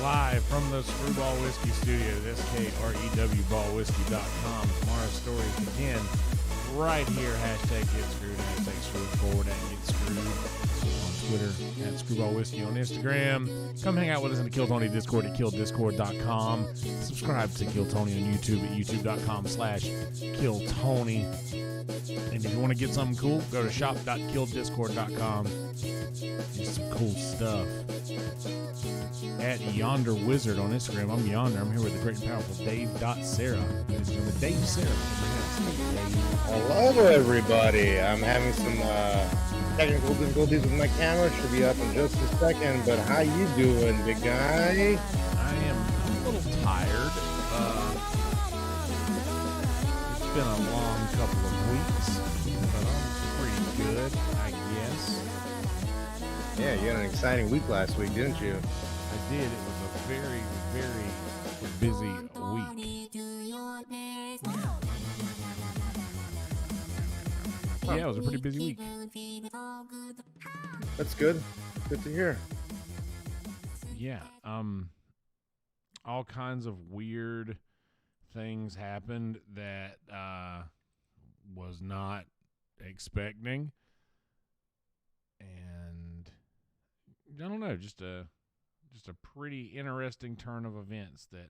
live from the Screwball Whiskey Studios, SKREWBallWhiskey.com. Tomorrow's stories begin right here. Hashtag Get Screwed, hashtag Screw Forward, and Get Screwed on Twitter, at Screwball Whiskey on Instagram. Come hang out with us in the Kill Tony Discord at KillDiscord.com. Subscribe to Kill Tony on YouTube at YouTube.com/KillTony. And if you want to get something cool, go to shop.killdiscord.com. Get some cool stuff. At Yonder Wizard on Instagram. I'm Yonder. I'm here with the great and powerful Dave.Sarah. Dave Sarah. Hello, everybody. I'm having some technical difficulties with my camera. Should be up in just a second. But how you doing, big guy? I am a little tired. It's been a long couple of weeks, but I'm pretty good, I guess. Yeah, you had an exciting week last week, didn't you? I did. It was a very, very busy week. Yeah, it was a pretty busy week. That's good. Good to hear. Yeah. All kinds of weird things happened that was not expecting. And I don't know, just a pretty interesting turn of events that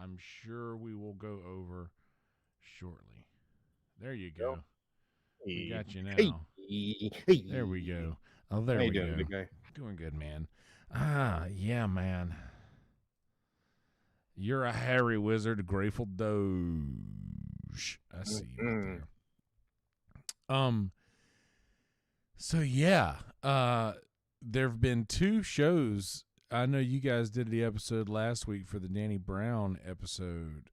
I'm sure we will go over shortly. There you go. We got you now. There we go. Oh, there we go. Big guy? Doing good, man. Yeah, man. You're a hairy wizard, Grateful Doge. I see you right there. So yeah, there have been two shows. I know you guys did the episode last week for the Danny Brown episode.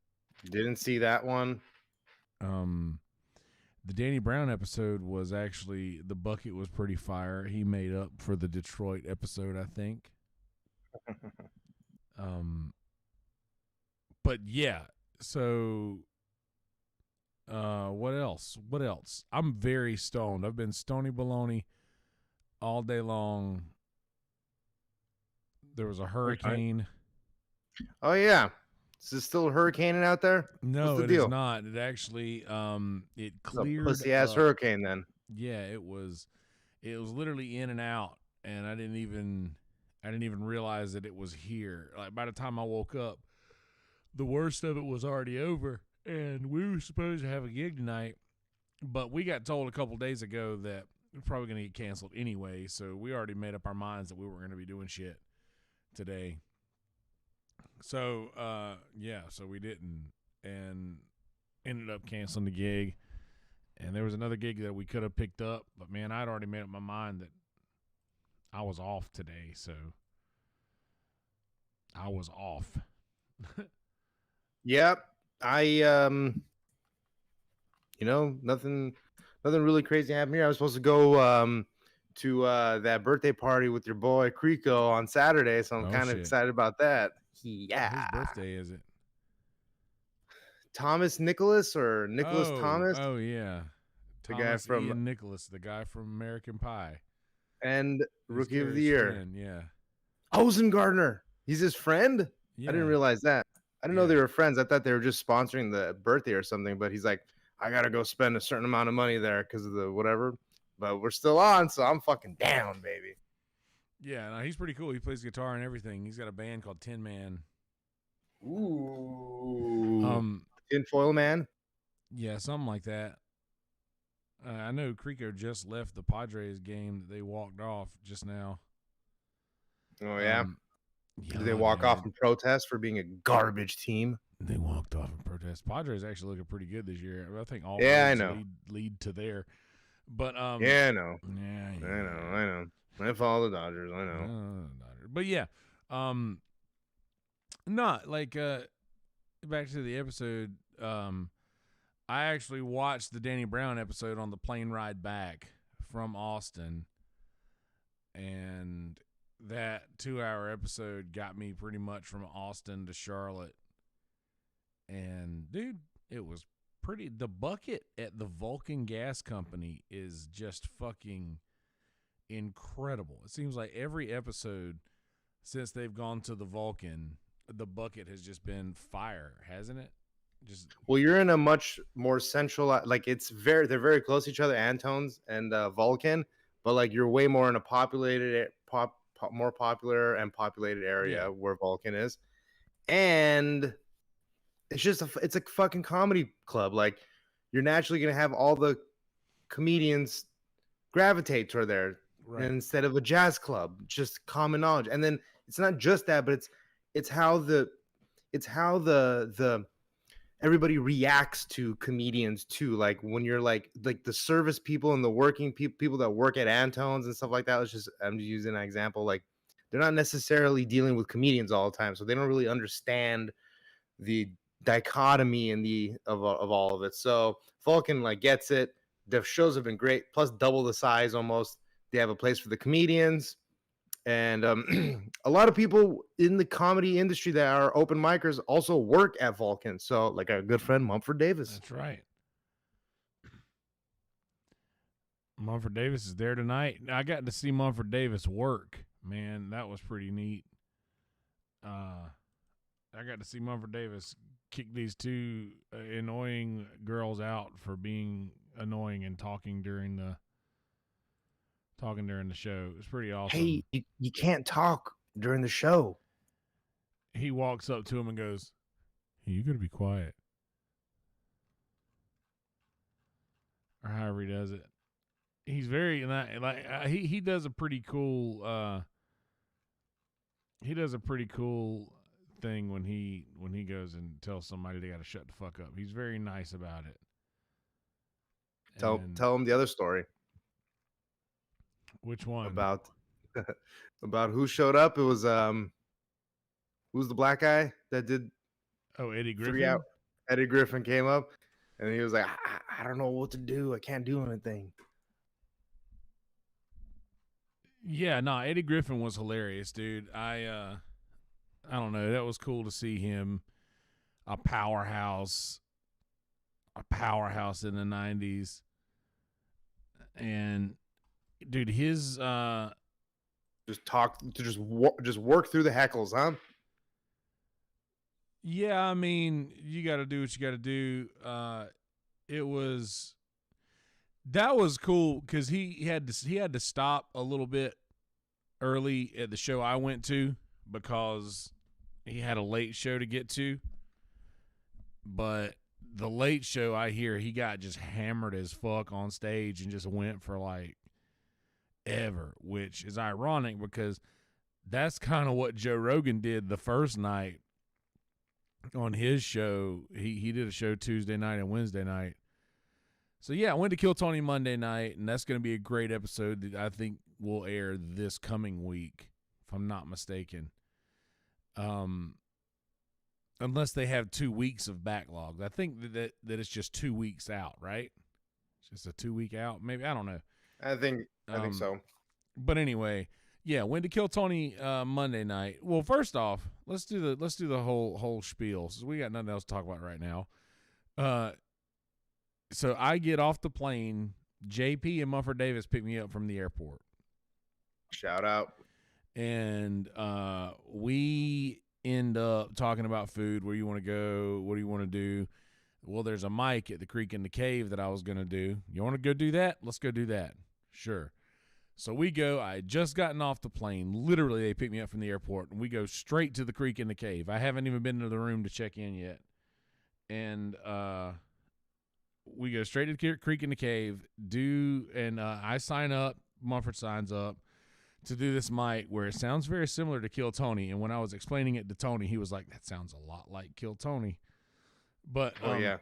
Didn't see that one. The Danny Brown episode was actually, the bucket was pretty fire. He made up for the Detroit episode, I think. But yeah, so what else? I'm very stoned. I've been stony baloney all day long. There was a hurricane. Oh yeah. Is it still hurricaning out there? No, it is not. It actually it cleared. Pussy ass hurricane then. Yeah, it was literally in and out, and I didn't even realize that it was here. Like by the time I woke up, the worst of it was already over, and we were supposed to have a gig tonight, but we got told a couple days ago that we're probably going to get canceled anyway, so we already made up our minds that we weren't going to be doing shit today. So, so we didn't, and ended up canceling the gig, and there was another gig that we could have picked up, but man, I'd already made up my mind that I was off today, so I was off. Yep. Nothing really crazy happened here. I was supposed to go to that birthday party with your boy Crico on Saturday, so I'm kind of excited about that. Yeah. Whose birthday is it? Thomas Nicholas or Nicholas Thomas? Oh yeah. Thomas Ian Nicholas, the guy from American Pie. And Rookie of the Year. Friend, yeah. Ozengardner. He's his friend? Yeah. I didn't realize that. I didn't know they were friends. I thought they were just sponsoring the birthday or something, but he's like, I got to go spend a certain amount of money there because of the whatever. But we're still on, so I'm fucking down, baby. Yeah, no, he's pretty cool. He plays guitar and everything. He's got a band called Tin Man. Ooh. Tinfoil Man? Yeah, something like that. I know Crico just left the Padres game that they walked off just now. Oh, yeah? Did they walk off in protest for being a garbage team? They walked off in protest. Padres actually looking pretty good this year. I think all lead to there. But yeah, I know. Yeah, I know. I follow the Dodgers. I know. But yeah, not like back to the episode. I actually watched the Danny Brown episode on the plane ride back from Austin, and that 2-hour episode got me pretty much from Austin to Charlotte. And dude, it was pretty. The bucket at the Vulcan Gas Company is just fucking incredible. It seems like every episode since they've gone to the Vulcan, the bucket has just been fire, hasn't it? Just Well, you're in a much more central, like they're very close to each other, Antones and Vulcan, but like you're way more in a more popular and populated area where Vulcan is, and it's a fucking comedy club. Like you're naturally gonna have all the comedians gravitate toward there, right. instead of a jazz club, just common knowledge. And then it's not just that, but it's how the everybody reacts to comedians too. Like when you're like the service people and the working people that work at Antone's and stuff like that. I'm just using an example. Like they're not necessarily dealing with comedians all the time, so they don't really understand the dichotomy and of all of it. So Vulcan like gets it. The shows have been great, plus double the size almost. They have a place for the comedians. And a lot of people in the comedy industry that are open micers also work at Vulcan. So, like our good friend Mumford Davis. That's right. Mumford Davis is there tonight. I got to see Mumford Davis work. Man, that was pretty neat. I got to see Mumford Davis kick these two annoying girls out for being annoying and talking during the show. It was pretty awesome. Hey, you can't talk during the show. He walks up to him and goes, "Hey, you gotta be quiet," or however he does it. He's very he does a pretty cool thing when he goes and tells somebody they got to shut the fuck up. He's very nice about it. Tell him the other story. Which one? About who showed up. It was who's the black guy that did? Oh, Eddie Griffin. Eddie Griffin came up, and he was like, I don't know what to do. I can't do anything. Yeah, no, Eddie Griffin was hilarious, dude. I don't know. That was cool to see him, a powerhouse in the 90s. And dude, his just work through the heckles, huh? Yeah, I mean, you got to do what you got to do. That was cool because he had to stop a little bit early at the show I went to because he had a late show to get to. But the late show, I hear he got just hammered as fuck on stage and just went for like ever, which is ironic because that's kind of what Joe Rogan did the first night on his show. He did a show Tuesday night and Wednesday night. So, yeah, I went to Kill Tony Monday night, and that's going to be a great episode that I think will air this coming week, if I'm not mistaken. Unless they have 2 weeks of backlog. I think that it's just 2 weeks out, right? It's just a 2 week out. Maybe, I don't know. I think so. But anyway, yeah, went to Kill Tony Monday night. Well, first off, let's do the whole spiel. So we got nothing else to talk about right now. So I get off the plane. JP and Mumford Davis pick me up from the airport. Shout out. And we end up talking about food, where you want to go, what do you want to do. Well, there's a mic at the Creek in the Cave that I was going to do. You want to go do that? Let's go do that. Sure. So we go. I had just gotten off the plane. Literally, they picked me up from the airport, and we go straight to the Creek in the Cave. I haven't even been to the room to check in yet. And we go straight to the Creek in the Cave, I sign up, Mumford signs up to do this mic where it sounds very similar to Kill Tony. And when I was explaining it to Tony, he was like, that sounds a lot like Kill Tony. But yeah.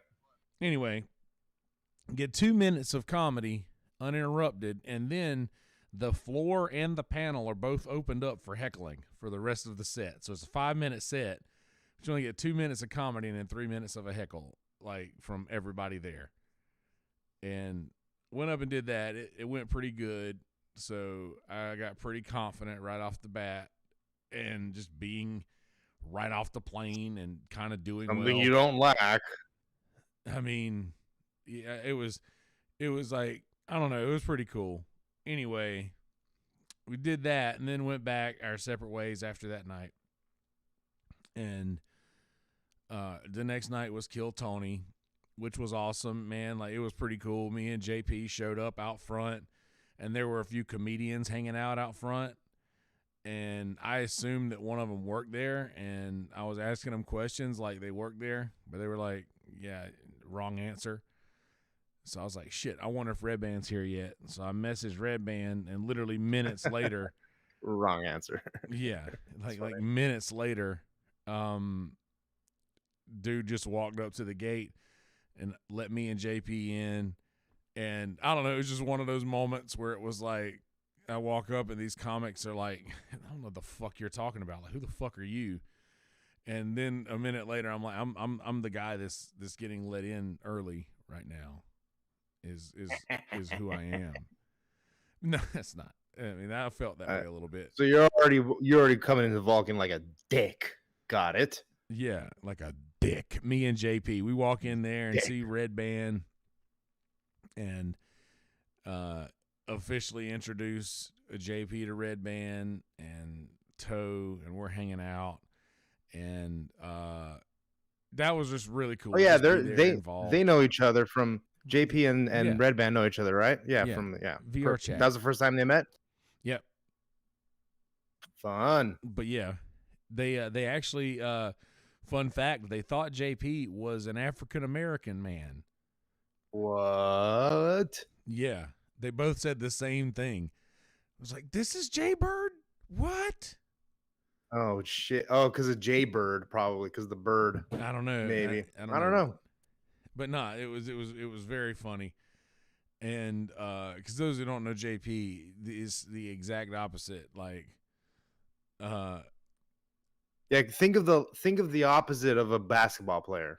Anyway, get 2 minutes of comedy uninterrupted, and then the floor and the panel are both opened up for heckling for the rest of the set. So it's a 5-minute set, but you only get 2 minutes of comedy and then 3 minutes of a heckle, like from everybody there. And went up and did that. It went pretty good. So I got pretty confident right off the bat, and just being right off the plane and kind of doing something well. You don't lack. I mean, yeah, it was like, I don't know, it was pretty cool. Anyway, we did that and then went back our separate ways after that night. And the next night was Kill Tony, which was awesome, man. Like, it was pretty cool. Me and JP showed up out front, and there were a few comedians hanging out front. And I assumed that one of them worked there, and I was asking them questions like they worked there, but they were like, yeah, wrong answer. So I was like, shit, I wonder if Red Band's here yet. So I messaged Red Band, and literally minutes later, wrong answer. Yeah, like minutes later, dude just walked up to the gate and let me and JP in. And I don't know, it was just one of those moments where it was like, I walk up and these comics are like, I don't know what the fuck you're talking about. Like, who the fuck are you? And then a minute later, I'm like, I'm the guy that's getting let in early right now. Is who I am. No, that's not. I mean, I felt that way a little bit. So you're already coming into Vulcan like a dick. Got it? Yeah, like a dick. Me and JP, we walk in there and see Red Band, and officially introduce JP to Red Band and Toe, and we're hanging out, and that was just really cool. Oh yeah, they know each other from JP and Red Band know each other, right? Yeah, from VR chat. That was the first time they met. Yep. Fun. But yeah, they actually fun fact, they thought JP was an African American man. What? Yeah, they both said the same thing. I was like, this is Jay Bird? What? Oh shit! Oh, because of Jay Bird, probably because the bird. I don't know. Maybe I don't know. But nah, it was very funny, and because those who don't know JP is the exact opposite. Like, yeah, think of the opposite of a basketball player.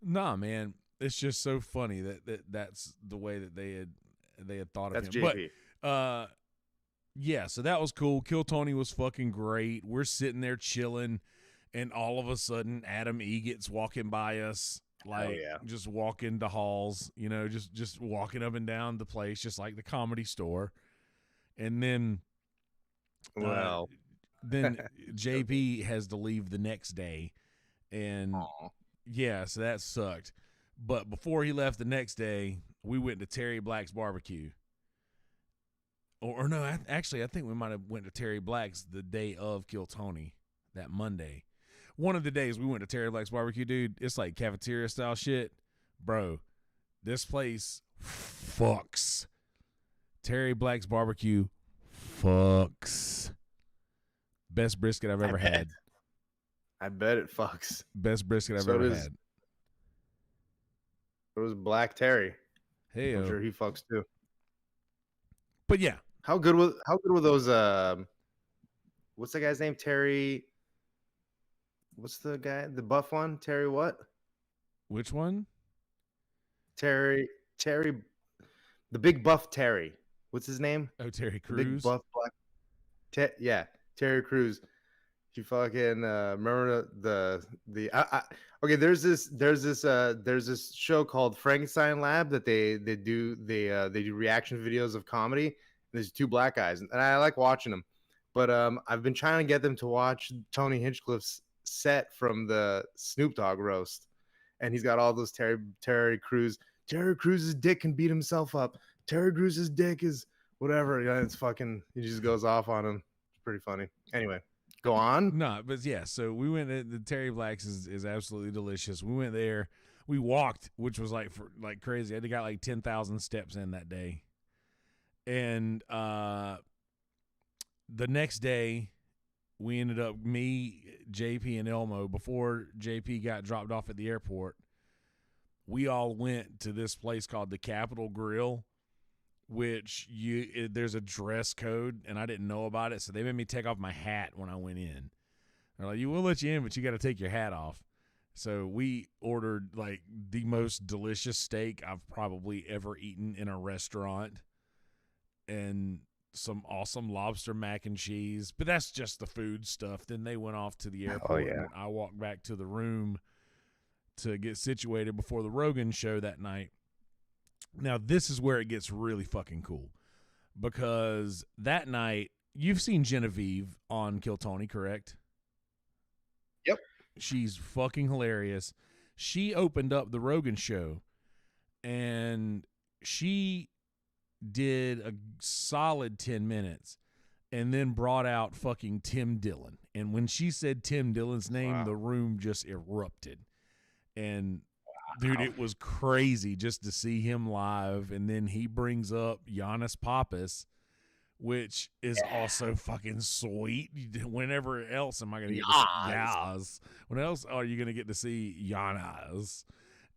Nah, man, it's just so funny that's the way that they had thought of that's him. JP. But yeah, so that was cool. Kill Tony was fucking great. We're sitting there chilling, and all of a sudden, Adam Eget's walking by us. Like, just walking the halls, you know, just walking up and down the place, just like the Comedy Store. And then, then JP has to leave the next day. And yeah, so that sucked. But before he left the next day, we went to Terry Black's barbecue. Or no, actually, I think we might have went to Terry Black's the day of Kill Tony, that Monday. One of the days we went to Terry Black's barbecue, dude, it's like cafeteria style shit. Bro, this place fucks. Terry Black's barbecue fucks. Best brisket I've ever had. I bet it fucks. Best brisket I've ever had. It was Black Terry. Hey, I'm sure he fucks too. But yeah. How good were those what's the guy's name? Terry. What's the guy? The buff one? Terry what? Which one? Terry. The big buff Terry. What's his name? Oh, Terry Crews. The big buff black. Yeah, Terry Crews. You fucking remember okay, there's this show called Frankenstein Lab that they do reaction videos of comedy. There's two black guys, and I like watching them. But I've been trying to get them to watch Tony Hinchcliffe's set from the Snoop Dogg roast, and he's got all those Terry Crews. Terry Crews' dick can beat himself up. Terry Crews' dick is whatever. Yeah, it's fucking. He just goes off on him. It's pretty funny. Anyway, go on. No, but yeah. So we went. The Terry Black's is absolutely delicious. We went there. We walked, which was like crazy. I got like 10,000 steps in that day, and the next day, we ended up, me, JP, and Elmo, before JP got dropped off at the airport, we all went to this place called the Capitol Grill, which there's a dress code, and I didn't know about it, so they made me take off my hat when I went in. They're like, we'll let you in, but you got to take your hat off. So we ordered like the most delicious steak I've probably ever eaten in a restaurant, and some awesome lobster mac and cheese, but that's just the food stuff. Then they went off to the airport, and I walked back to the room to get situated before the Rogan show that night. Now, this is where it gets really fucking cool. because that night you've seen Genevieve on Kill Tony, correct? Yep. She's fucking hilarious. She opened up the Rogan show, and she did a solid 10 minutes and then brought out fucking Tim Dillon. And when she said Tim Dillon's name, the room just erupted. And dude, it was crazy just to see him live. And then he brings up Giannis Pappas, which is also fucking sweet. Whenever else am I going to get to see Yaz? When else are you going to get to see Giannis?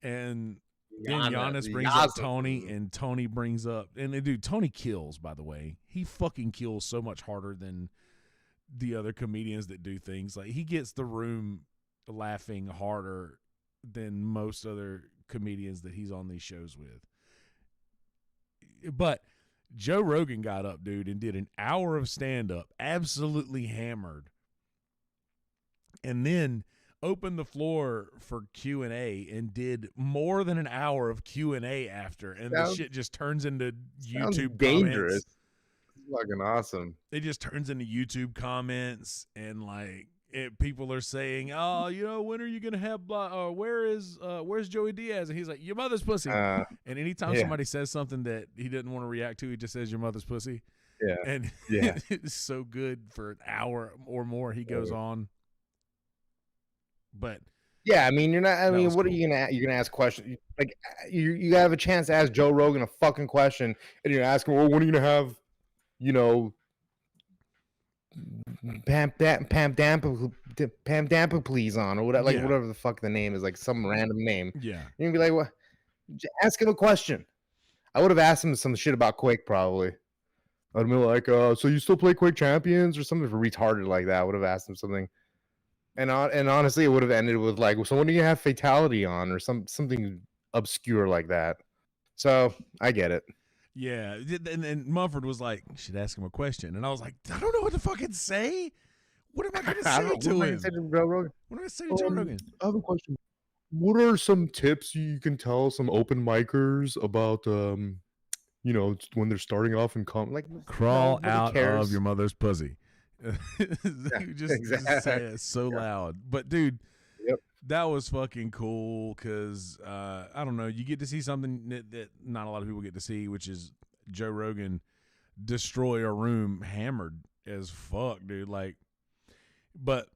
And then Giannis brings up Tony, and Tony brings up, and dude, Tony kills, by the way. He fucking kills so much harder than the other comedians that do things. Like, he gets the room laughing harder than most other comedians that he's on these shows with. But Joe Rogan got up, dude, and did an hour of stand-up, absolutely hammered, and then opened the floor for Q&A and did more than an hour of Q&A after, and the shit just turns into YouTube dangerous. Comments. It's fucking awesome. It just turns into YouTube comments, and like people are saying, "Oh, you know, when are you gonna have? Where's Joey Diaz?" And he's like, "Your mother's pussy." And anytime somebody says something that he didn't want to react to, he just says, "Your mother's pussy." Yeah, and it's so good for an hour or more. He goes on, but yeah, I mean, you're not. I mean, what cool. Are you gonna? You're gonna ask questions. Like, you have a chance to ask Joe Rogan a fucking question, and you're asking, "Well, when are you gonna have?" You know, Pam Dampa please on, or whatever, like whatever the fuck the name is, like some random name. Yeah, you're gonna be like, "What? Ask him a question." I would have asked him some shit about Quake, probably. I'd be like, "So you still play Quake Champions or something retarded like that?" I would have asked him something, and honestly, it would have ended with like, "So when do you have Fatality on?" or something obscure like that. So I get it. Yeah, and Mumford was like, "You should ask him a question," and I was like, "I don't know what to fucking say. What am I going to say to him? What am I going to say to Joe Rogan?" I have a question. What are some tips you can tell some open micers about, you know, when they're starting off in like crawl out of your mother's pussy? You just say it so loud, but dude. Yep. That was fucking cool because, I don't know, you get to see something that not a lot of people get to see, which is Joe Rogan destroy a room hammered as fuck, dude. Like, but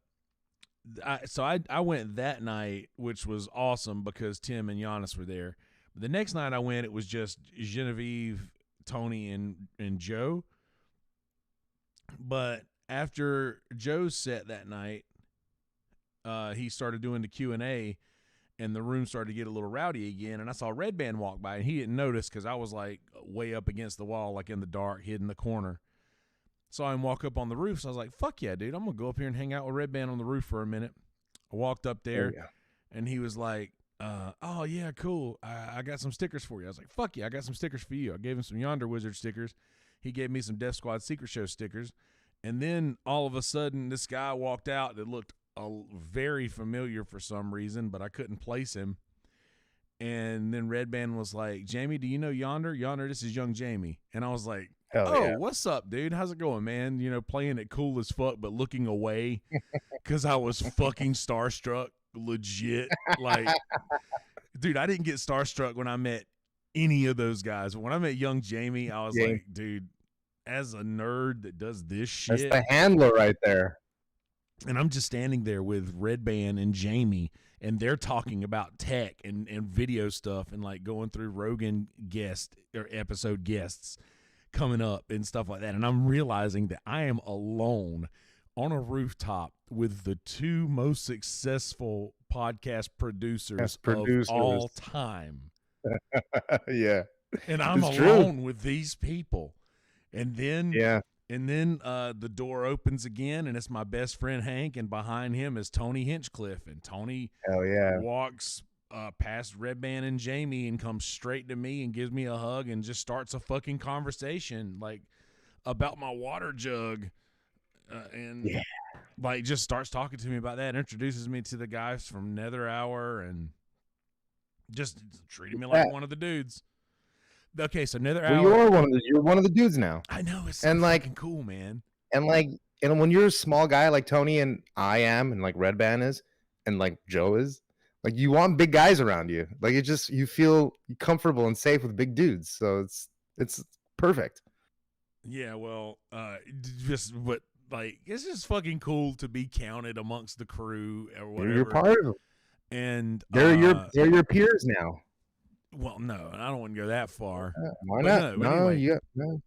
I went that night, which was awesome because Tim and Giannis were there. But the next night I went, it was just Genevieve, Tony, and Joe. But after Joe's set that night, he started doing the Q&A, and the room started to get a little rowdy again, and I saw Red Band walk by, and he didn't notice because I was, like, way up against the wall, like in the dark, hid in the corner. Saw him walk up on the roof, so I was like, fuck yeah, dude, I'm going to go up here and hang out with Red Band on the roof for a minute. I walked up there, and he was like, oh, yeah, cool, I got some stickers for you. I was like, fuck yeah, I got some stickers for you. I gave him some Yonder Wizard stickers. He gave me some Death Squad Secret Show stickers. And then all of a sudden, this guy walked out that looked very familiar for some reason, but I couldn't place him. And then Red Band was like, "Jamie, do you know Yonder? Yonder, this is young Jamie." And I was like, what's up, dude? How's it going, man? You know, playing it cool as fuck, but looking away because I was fucking starstruck, legit. Like, dude, I didn't get starstruck when I met any of those guys. When I met young Jamie, I was like, dude, as a nerd that does this shit. That's the handler right there. And I'm just standing there with Red Band and Jamie, and they're talking about tech and video stuff and like going through Rogan guest or episode guests coming up and stuff like that. And I'm realizing that I am alone on a rooftop with the two most successful podcast producers of all time. Yeah. And I'm alone with these people. And then the door opens again, and it's my best friend Hank, and behind him is Tony Hinchcliffe, and Tony walks past Red Band and Jamie and comes straight to me and gives me a hug and just starts a fucking conversation like about my water jug, and like just starts talking to me about that, introduces me to the guys from Nether Hour, and just treated me like one of the dudes. Okay, so another Well, hour. you're one of the dudes now. I know, it's so And like fucking cool, man. and like and when you're a small guy like Tony and I am, and like Red Band is, and like Joe is, like you want big guys around you. Like it just you feel comfortable and safe with big dudes. So it's perfect. Yeah, well, just what like it's just fucking cool to be counted amongst the crew or whatever. You're part of them. And They're your peers now. Well, no, I don't want to go that far. Why But not? no, No, anyway. no.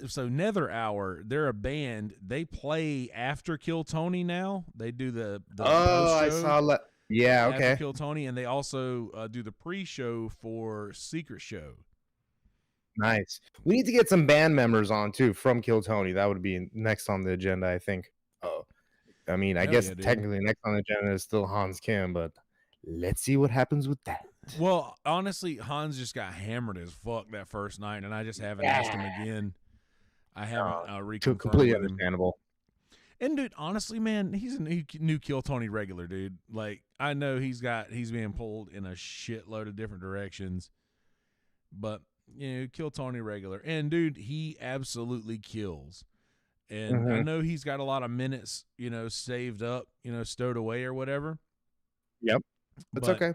So Nether Hour, they're a band. They play after Kill Tony now. They do the I post-show saw that. Yeah, after okay. Kill Tony, and they also do the pre-show for Secret Show. Nice. We need to get some band members on too from Kill Tony. That would be next on the agenda, I think. Oh, I mean, I guess technically next on the agenda is still Hans Kim, but let's see what happens with that. Well, honestly, Hans just got hammered as fuck that first night, and I just haven't asked him again. I haven't reconfirmed completely with him. Understandable. And dude, honestly, man, he's a new Kill Tony regular, dude. Like I know he's being pulled in a shitload of different directions, but you know, Kill Tony regular, and dude, he absolutely kills. And I know he's got a lot of minutes, you know, saved up, you know, stowed away or whatever. Yep, that's okay.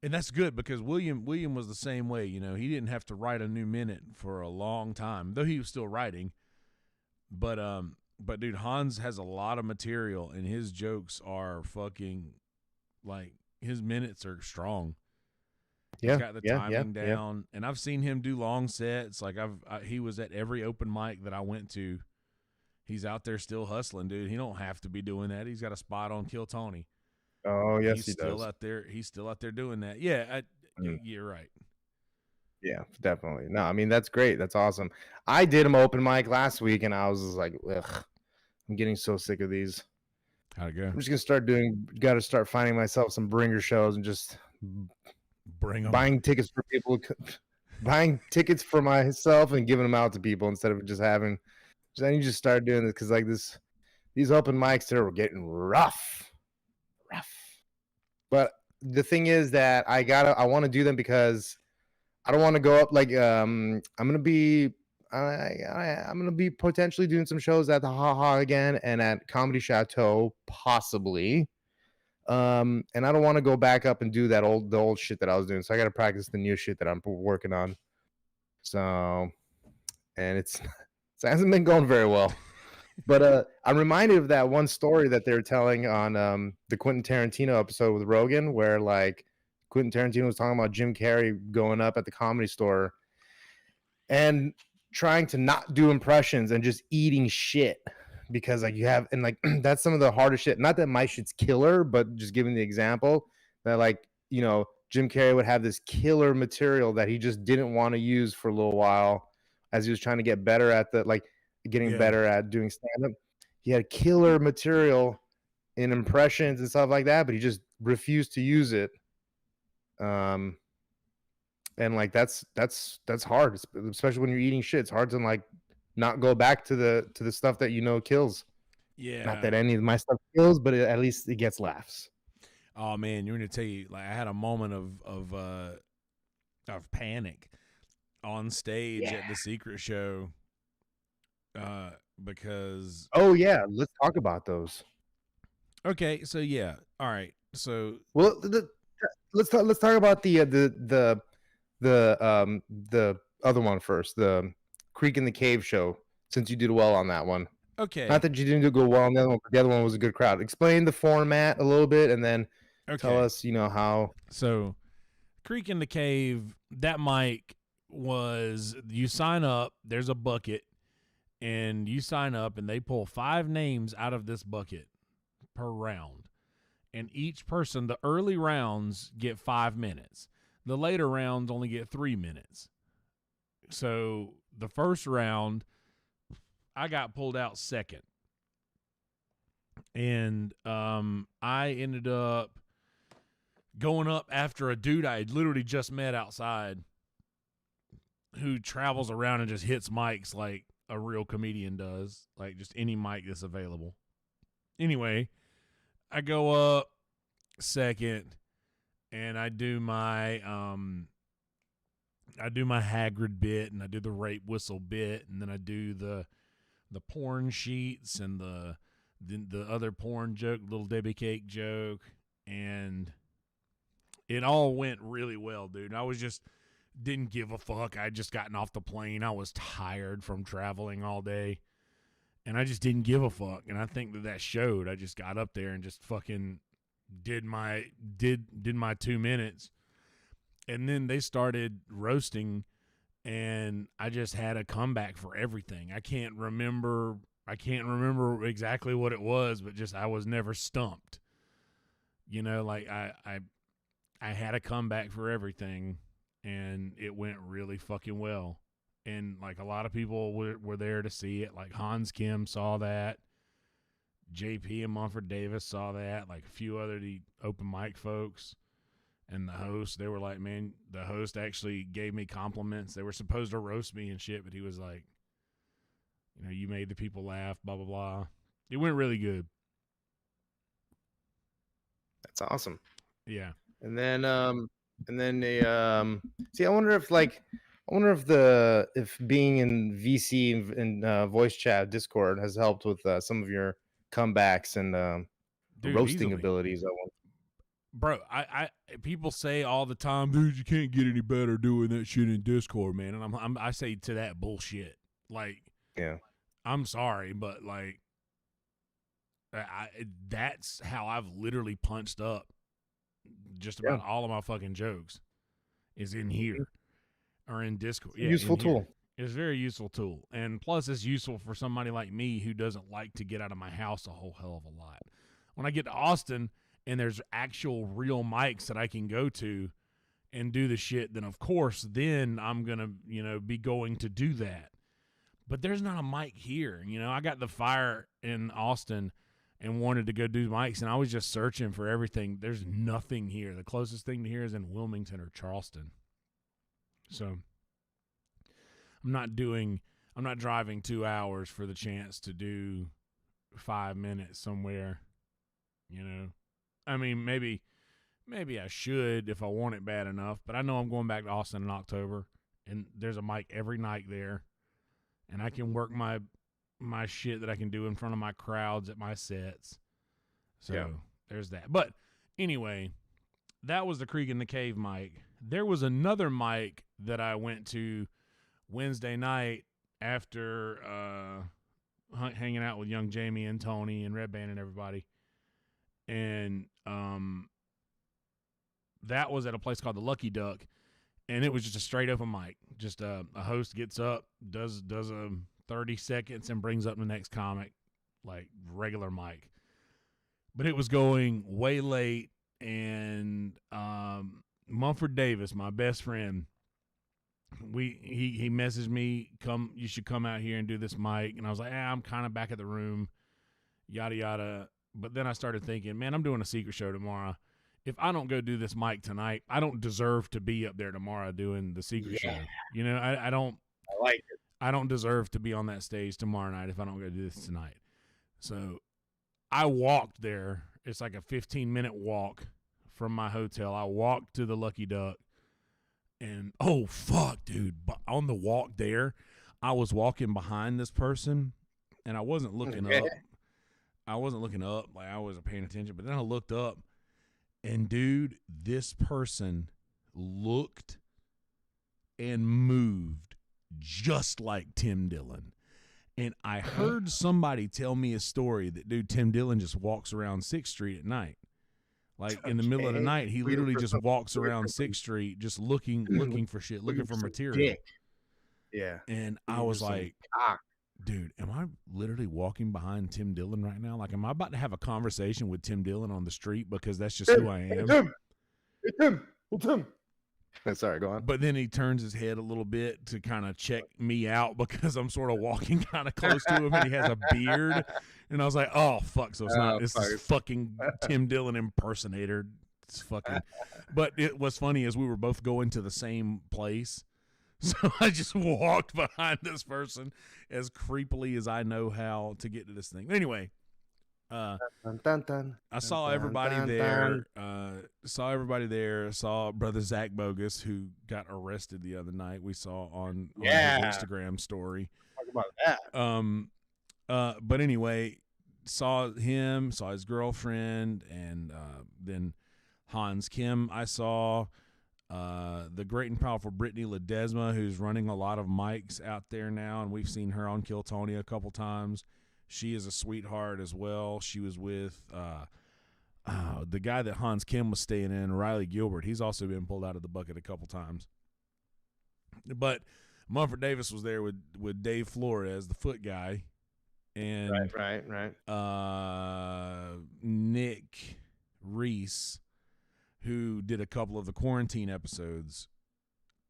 And that's good because William was the same way. You know, he didn't have to write a new minute for a long time, though he was still writing. But dude, Hans has a lot of material, and his jokes are fucking like his minutes are strong. Yeah, he's got the timing down, and I've seen him do long sets. Like he was at every open mic that I went to. He's out there still hustling, dude. He don't have to be doing that. He's got a spot on Kill Tony. Oh yes, he's he still does. out there. He's still out there doing that. Yeah, you're right. Yeah, definitely. No, I mean that's great. That's awesome. I did an open mic last week, and I was just like, ugh, I'm getting so sick of these. How'd it go? I'm just got to start finding myself some bringer shows and just buying tickets for people, buying tickets for myself and giving them out to people instead of just having. Then you just start doing this because like these open mics they're getting rough. But the thing is that I want to do them because I don't want to go up like I'm gonna be potentially doing some shows at the Ha Ha again and at Comedy Chateau possibly. And I don't want to go back up and do the old shit that I was doing. So I got to practice the new shit that I'm working on. So, and it hasn't been going very well. But I'm reminded of that one story that they were telling on the Quentin Tarantino episode with Rogan, where like Quentin Tarantino was talking about Jim Carrey going up at the Comedy Store and trying to not do impressions and just eating shit because like you have and like that's some of the hardest shit. Not that my shit's killer, but just giving the example that like you know Jim Carrey would have this killer material that he just didn't want to use for a little while as he was trying to get better at getting better at doing stand-up. He had killer material in impressions and stuff like that, but he just refused to use it. And like that's hard, especially when you're eating shit. It's hard to like not go back to the stuff that you know kills. Yeah. Not that any of my stuff kills, but at least it gets laughs. Oh man, you're gonna tell you like I had a moment of panic on stage at the Secret Show. Because let's talk about those. Okay, so yeah, all right. So well, let's talk about the other one first, the Creek in the Cave show, since you did well on that one. Okay. Not that you didn't do well on the other one, but the other one was a good crowd. Explain the format a little bit, and then tell us, you know, how. So, Creek in the Cave, that mic was you sign up. There's a bucket. And you sign up, and they pull 5 names out of this bucket per round. And each person, the early rounds get 5 minutes. The later rounds only get 3 minutes. So the first round, I got pulled out second. And I ended up going up after a dude I had literally just met outside who travels around and just hits mics like a real comedian does, like just any mic that's available. Anyway, I go up second and I do my I do my Hagrid bit, and I do the rape whistle bit, and then I do the porn sheets and the other porn joke, little Debbie Cake joke, and it all went really well, dude. I was just didn't give a fuck. I had just gotten off the plane. I was tired from traveling all day, and I just didn't give a fuck. And I think that showed. I just got up there and just fucking did my 2 minutes, and then they started roasting, and I just had a comeback for everything. I can't remember exactly what it was, but just I was never stumped. You know, like I had a comeback for everything, and it went really fucking well. And like a lot of people were there to see it. Like Hans Kim saw that. JP and Mumford Davis saw that. Like a few other the open mic folks. And the host, they were like, man, the host actually gave me compliments. They were supposed to roast me and shit, but he was like, you know, you made the people laugh, blah, blah, blah. It went really good. That's awesome. Yeah. And then see, I wonder if being in VC and voice chat Discord has helped with some of your comebacks and Dude, roasting easily. abilities. Bro, I people say all the time, dude, you can't get any better doing that shit in Discord, man. And I say to that bullshit. Like, yeah, I'm sorry, but like, that's how I've literally punched up just about all of my fucking jokes is in here or in Discord. Yeah, useful tool. It's a very useful tool. And plus, it's useful for somebody like me who doesn't like to get out of my house a whole hell of a lot. When I get to Austin and there's actual real mics that I can go to and do the shit, then of course, then I'm going to, you know, be going to do that. But there's not a mic here. You know, I got the fire in Austin and wanted to go do mics, and I was just searching for everything. There's nothing here. The closest thing to here is in Wilmington or Charleston. So I'm not driving 2 hours for the chance to do 5 minutes somewhere, you know. I mean, maybe I should if I want it bad enough, but I know I'm going back to Austin in October, and there's a mic every night there, and I can work my shit that I can do in front of my crowds at my sets. So there's that. But anyway, that was the Creek in the Cave mic. There was another mic that I went to Wednesday night after hanging out with young Jamie and Tony and Red Band and everybody. And that was at a place called the Lucky Duck, and it was just a straight open mic. Just a host gets up, does a 30 seconds, and brings up the next comic, like regular mic. But it was going way late, and Mumford Davis, my best friend, he messaged me, you should come out here and do this mic. And I was like, I'm kind of back at the room, yada yada. But then I started thinking, man, I'm doing a secret show tomorrow. If I don't go do this mic tonight, I don't deserve to be up there tomorrow doing the secret show. You know, I don't. I like it. I don't deserve to be on that stage tomorrow night if I don't go do this tonight. So I walked there. It's like a 15-minute walk from my hotel. I walked to the Lucky Duck, and oh fuck, dude! But on the walk there, I was walking behind this person, and I wasn't looking up. I wasn't looking up, like I wasn't paying attention. But then I looked up, and dude, this person looked and moved just like Tim Dillon. And I heard somebody tell me a story that, dude, Tim Dillon just walks around 6th Street at night. Like in the middle of the night, he literally just walks around 6th Street just looking for shit, looking for material. Yeah. And I was like, dude, am I literally walking behind Tim Dillon right now? Like, am I about to have a conversation with Tim Dillon on the street because that's just who I am? Hey, Tim. Sorry, go on. But then he turns his head a little bit to kind of check me out because I'm sort of walking kind of close to him, and he has a beard. And I was like, oh, fuck. So it's not, this is fucking Tim Dillon impersonator. It's fucking. But what's funny is we were both going to the same place. So I just walked behind this person as creepily as I know how to get to this thing. Anyway, Dun, dun, dun, I saw dun, everybody dun, there. dun. Saw everybody there. Saw brother Zach Bogus, who got arrested the other night. We saw on his Instagram story. Talk about that. But anyway, saw him, saw his girlfriend, and then Hans Kim. I saw the great and powerful Brittany Ledesma, who's running a lot of mics out there now, and we've seen her on Kill Tony a couple times. She is a sweetheart as well. She was with the guy that Hans Kim was staying in, Riley Gilbert. He's also been pulled out of the bucket a couple times. But Mumford Davis was there with Dave Flores, the foot guy, and right. Nick Reese, who did a couple of the quarantine episodes.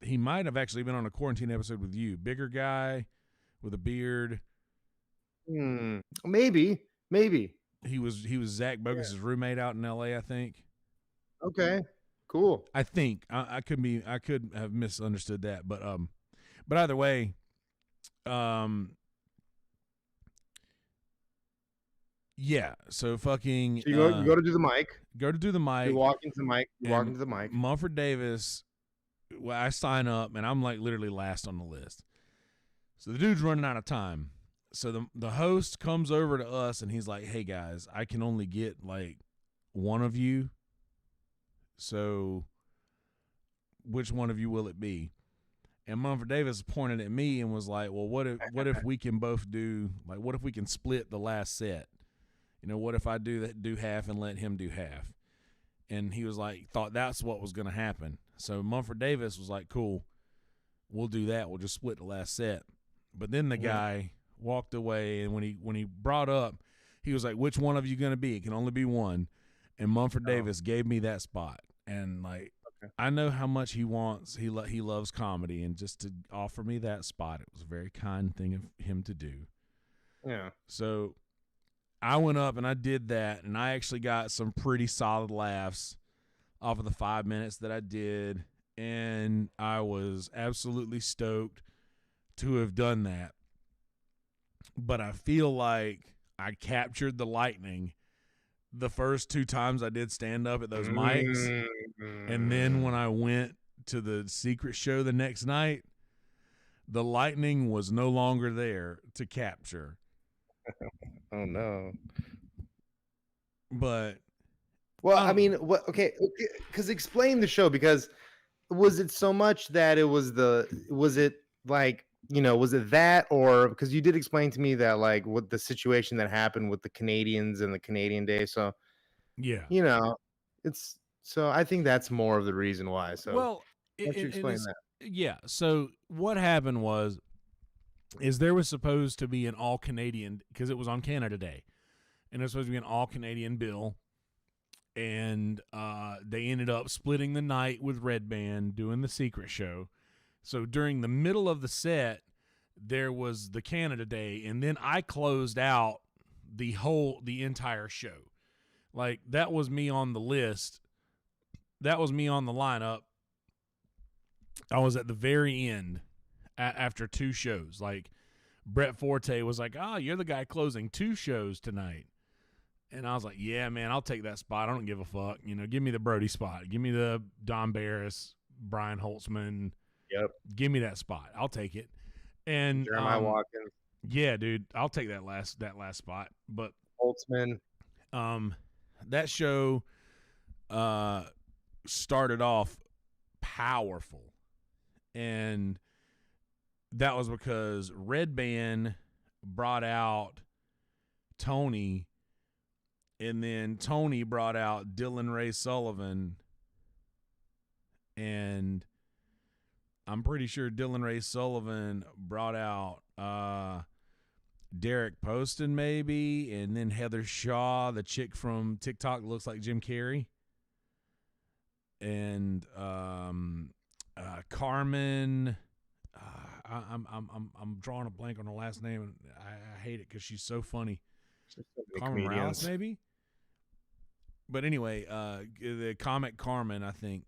He might have actually been on a quarantine episode with you. Bigger guy with a beard. Maybe. He was Zach Bogus' roommate out in L.A., I think. Okay, cool. I think I could have misunderstood that, but either way, yeah. So fucking. So you go to do the mic. Go to do the mic. You walk into the mic. Walk into the mic. Mumford Davis. Well, I sign up and I'm like literally last on the list. So the dude's running out of time. So the host comes over to us and he's like, "Hey guys, I can only get like one of you. So which one of you will it be?" And Mumford Davis pointed at me and was like, "Well, what if we can both do, like, what if we can split the last set? You know, what if I do half and let him do half?" And he was like, thought that's what was going to happen. So Mumford Davis was like, "Cool, we'll do that. We'll just split the last set." But then the guy walked away, and when he brought up, he was like, "Which one of you going to be? It can only be one." And Mumford Davis gave me that spot. And like, I know how much he wants. He loves comedy, and just to offer me that spot, it was a very kind thing of him to do. Yeah. So I went up and I did that, and I actually got some pretty solid laughs off of the 5 minutes that I did, and I was absolutely stoked to have done that. But I feel like I captured the lightning the first 2 times I did stand up at those mics. And then when I went to the secret show the next night, the lightning was no longer there to capture. Oh no. But well, I mean, what? Okay, because explain the show, because was it so much that it was it like, you know, was it that, or because you did explain to me that like what the situation that happened with the Canadians and the Canadian Day, so yeah, you know, it's so I think that's more of the reason why. So well, why don't you explain that? Yeah. So what happened is there was supposed to be an all Canadian, because it was on Canada Day, and it was supposed to be an all Canadian bill, and they ended up splitting the night with Red Band doing the secret show. So during the middle of the set, there was the Canada Day, and then I closed out the entire show. Like, that was me on the list. That was me on the lineup. I was at the very end after 2 shows. Like, Brett Forte was like, "Oh, you're the guy closing 2 shows tonight." And I was like, "Yeah, man, I'll take that spot. I don't give a fuck. You know, give me the Brody spot. Give me the Don Barris, Brian Holtzman. Yep. Give me that spot. I'll take it." And Jeremiah Watkins. Yeah, dude, I'll take that last spot. But Holtzman. That show started off powerful, and that was because Red Band brought out Tony, and then Tony brought out Dylan Ray Sullivan, and I'm pretty sure Dylan Ray Sullivan brought out Derek Poston maybe, and then Heather Shaw, the chick from TikTok looks like Jim Carrey, and Carmen. I'm drawing a blank on her last name, and I hate it because she's so funny. Carmen Morales, maybe. But anyway, the comic Carmen, I think,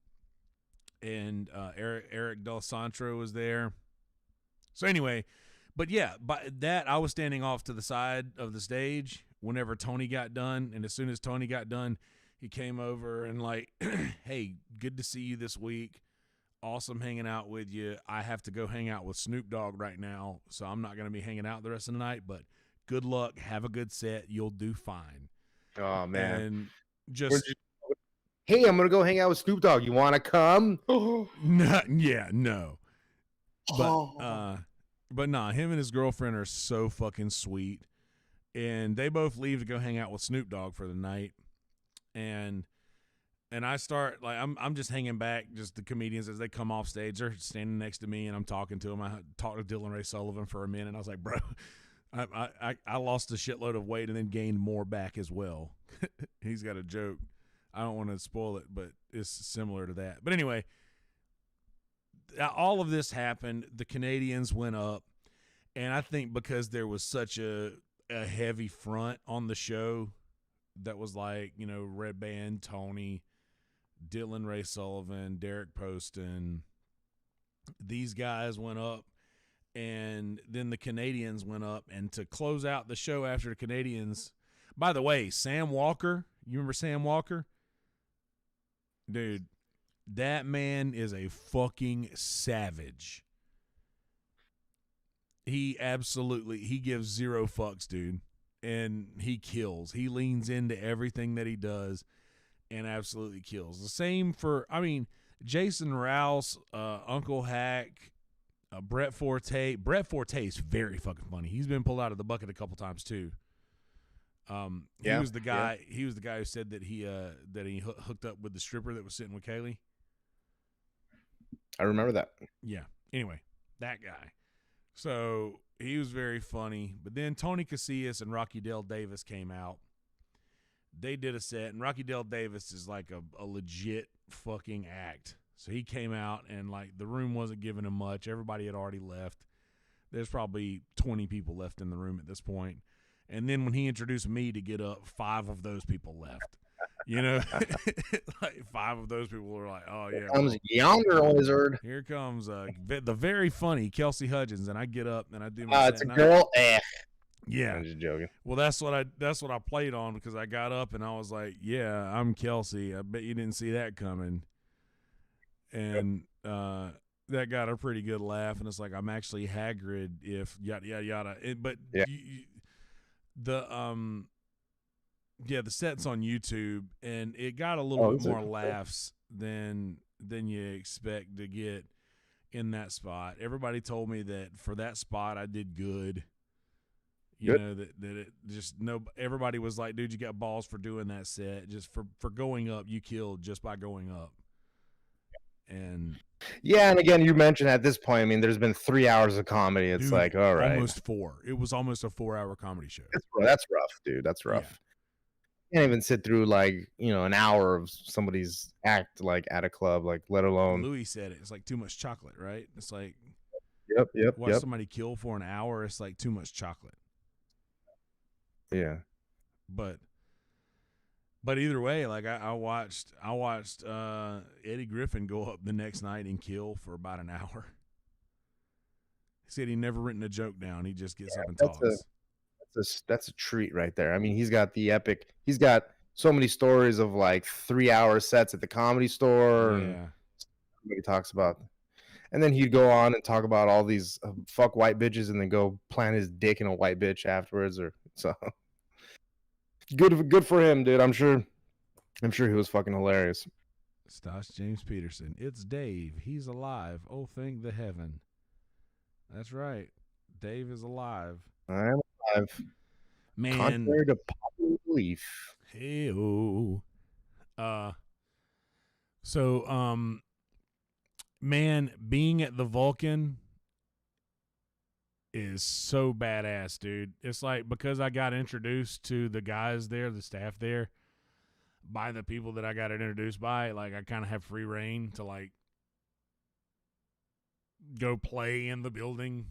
and Eric Del Santro was there. So anyway, but yeah, by that I was standing off to the side of the stage whenever Tony got done. And as soon as Tony got done, he came over and like, hey, good to see you this week. Awesome hanging out with you. I have to go hang out with Snoop Dogg right now, so I'm not going to be hanging out the rest of the night, but good luck. Have a good set. You'll do fine. Oh, man. And just, hey, I'm going to go hang out with Snoop Dogg. You want to come? no. But nah, him and his girlfriend are so fucking sweet. And they both leave to go hang out with Snoop Dogg for the night. And I start, like, I'm just hanging back, just the comedians as they come off stage. They're standing next to me, and I'm talking to them. I talked to Dylan Ray Sullivan for a minute. I was like, bro, I lost a shitload of weight and then gained more back as well. He's got a joke. I don't want to spoil it, but it's similar to that. But anyway, all of this happened. The Canadians went up, and I think because there was such a heavy front on the show that was like, you know, Red Band, Tony, Dylan Ray Sullivan, Derek Poston, these guys went up, and then the Canadians went up, and to close out the show after the Canadians, by the way, Sam Walker, you remember Sam Walker? Dude, that man is a fucking savage. He gives zero fucks, dude, and he kills. He leans into everything that he does and absolutely kills. The same for, Jason Rouse, Uncle Hack, Brett Forte. Brett Forte is very fucking funny. He's been pulled out of the bucket a couple times too. He was the guy. Yeah. He was the guy who said that he hooked up with the stripper that was sitting with Kaylee. I remember that. Yeah. Anyway, that guy. So he was very funny. But then Tony Casillas and Rocky Dale Davis came out. They did a set, and Rocky Dale Davis is like a legit fucking act. So he came out, and like the room wasn't giving him much. Everybody had already left. There's probably 20 people left in the room at this point. And then when he introduced me to get up, 5 of those people left. You know, like 5 of those people were like, "Oh yeah, here comes Yonder Wizard. Here comes the very funny Kelsey Hudgens," and I get up and I do my. It's a girl. Yeah, I'm just joking. Well, that's what I played on, because I got up and I was like, "Yeah, I'm Kelsey. I bet you didn't see that coming." And that got a pretty good laugh, and it's like, I'm actually Hagrid if yada yada yada. But yeah. The set's on YouTube, and it got a little bit more laughs than you expect to get in that spot. Everybody told me that for that spot I did good. You know, that it just everybody was like, dude, you got balls for doing that set. Just for going up, you killed just by going up. And yeah, and again, you mentioned at this point, I mean, there's been 3 hours of comedy. It's dude, like, all right. Almost 4. It was almost a 4-hour comedy show. That's rough, dude. That's rough. Yeah. You can't even sit through like, an hour of somebody's act like at a club, like let alone. Louis said it. It's like too much chocolate, right? It's like watch somebody kill for an hour. It's like too much chocolate. Yeah. But either way, like I watched Eddie Griffin go up the next night and kill for about an hour. He said he never written a joke down. He just gets up and talks. That's a treat right there. I mean, he's got so many stories of like 3-hour sets at the Comedy Store. Yeah. He talks about, and then he'd go on and talk about all these fuck white bitches, and then go plant his dick in a white bitch afterwards, or so. Good for him, dude. I'm sure he was fucking hilarious. Stosh James Peterson. It's Dave. He's alive. Oh, thank the heaven. That's right. Dave is alive. I am alive. Man. Contrary to popular belief. Hey-oh. Man, being at the Vulcan is so badass, dude. It's like, because I got introduced to the guys there, the staff there, by the people that I got introduced by, like I kind of have free reign to like go play in the building.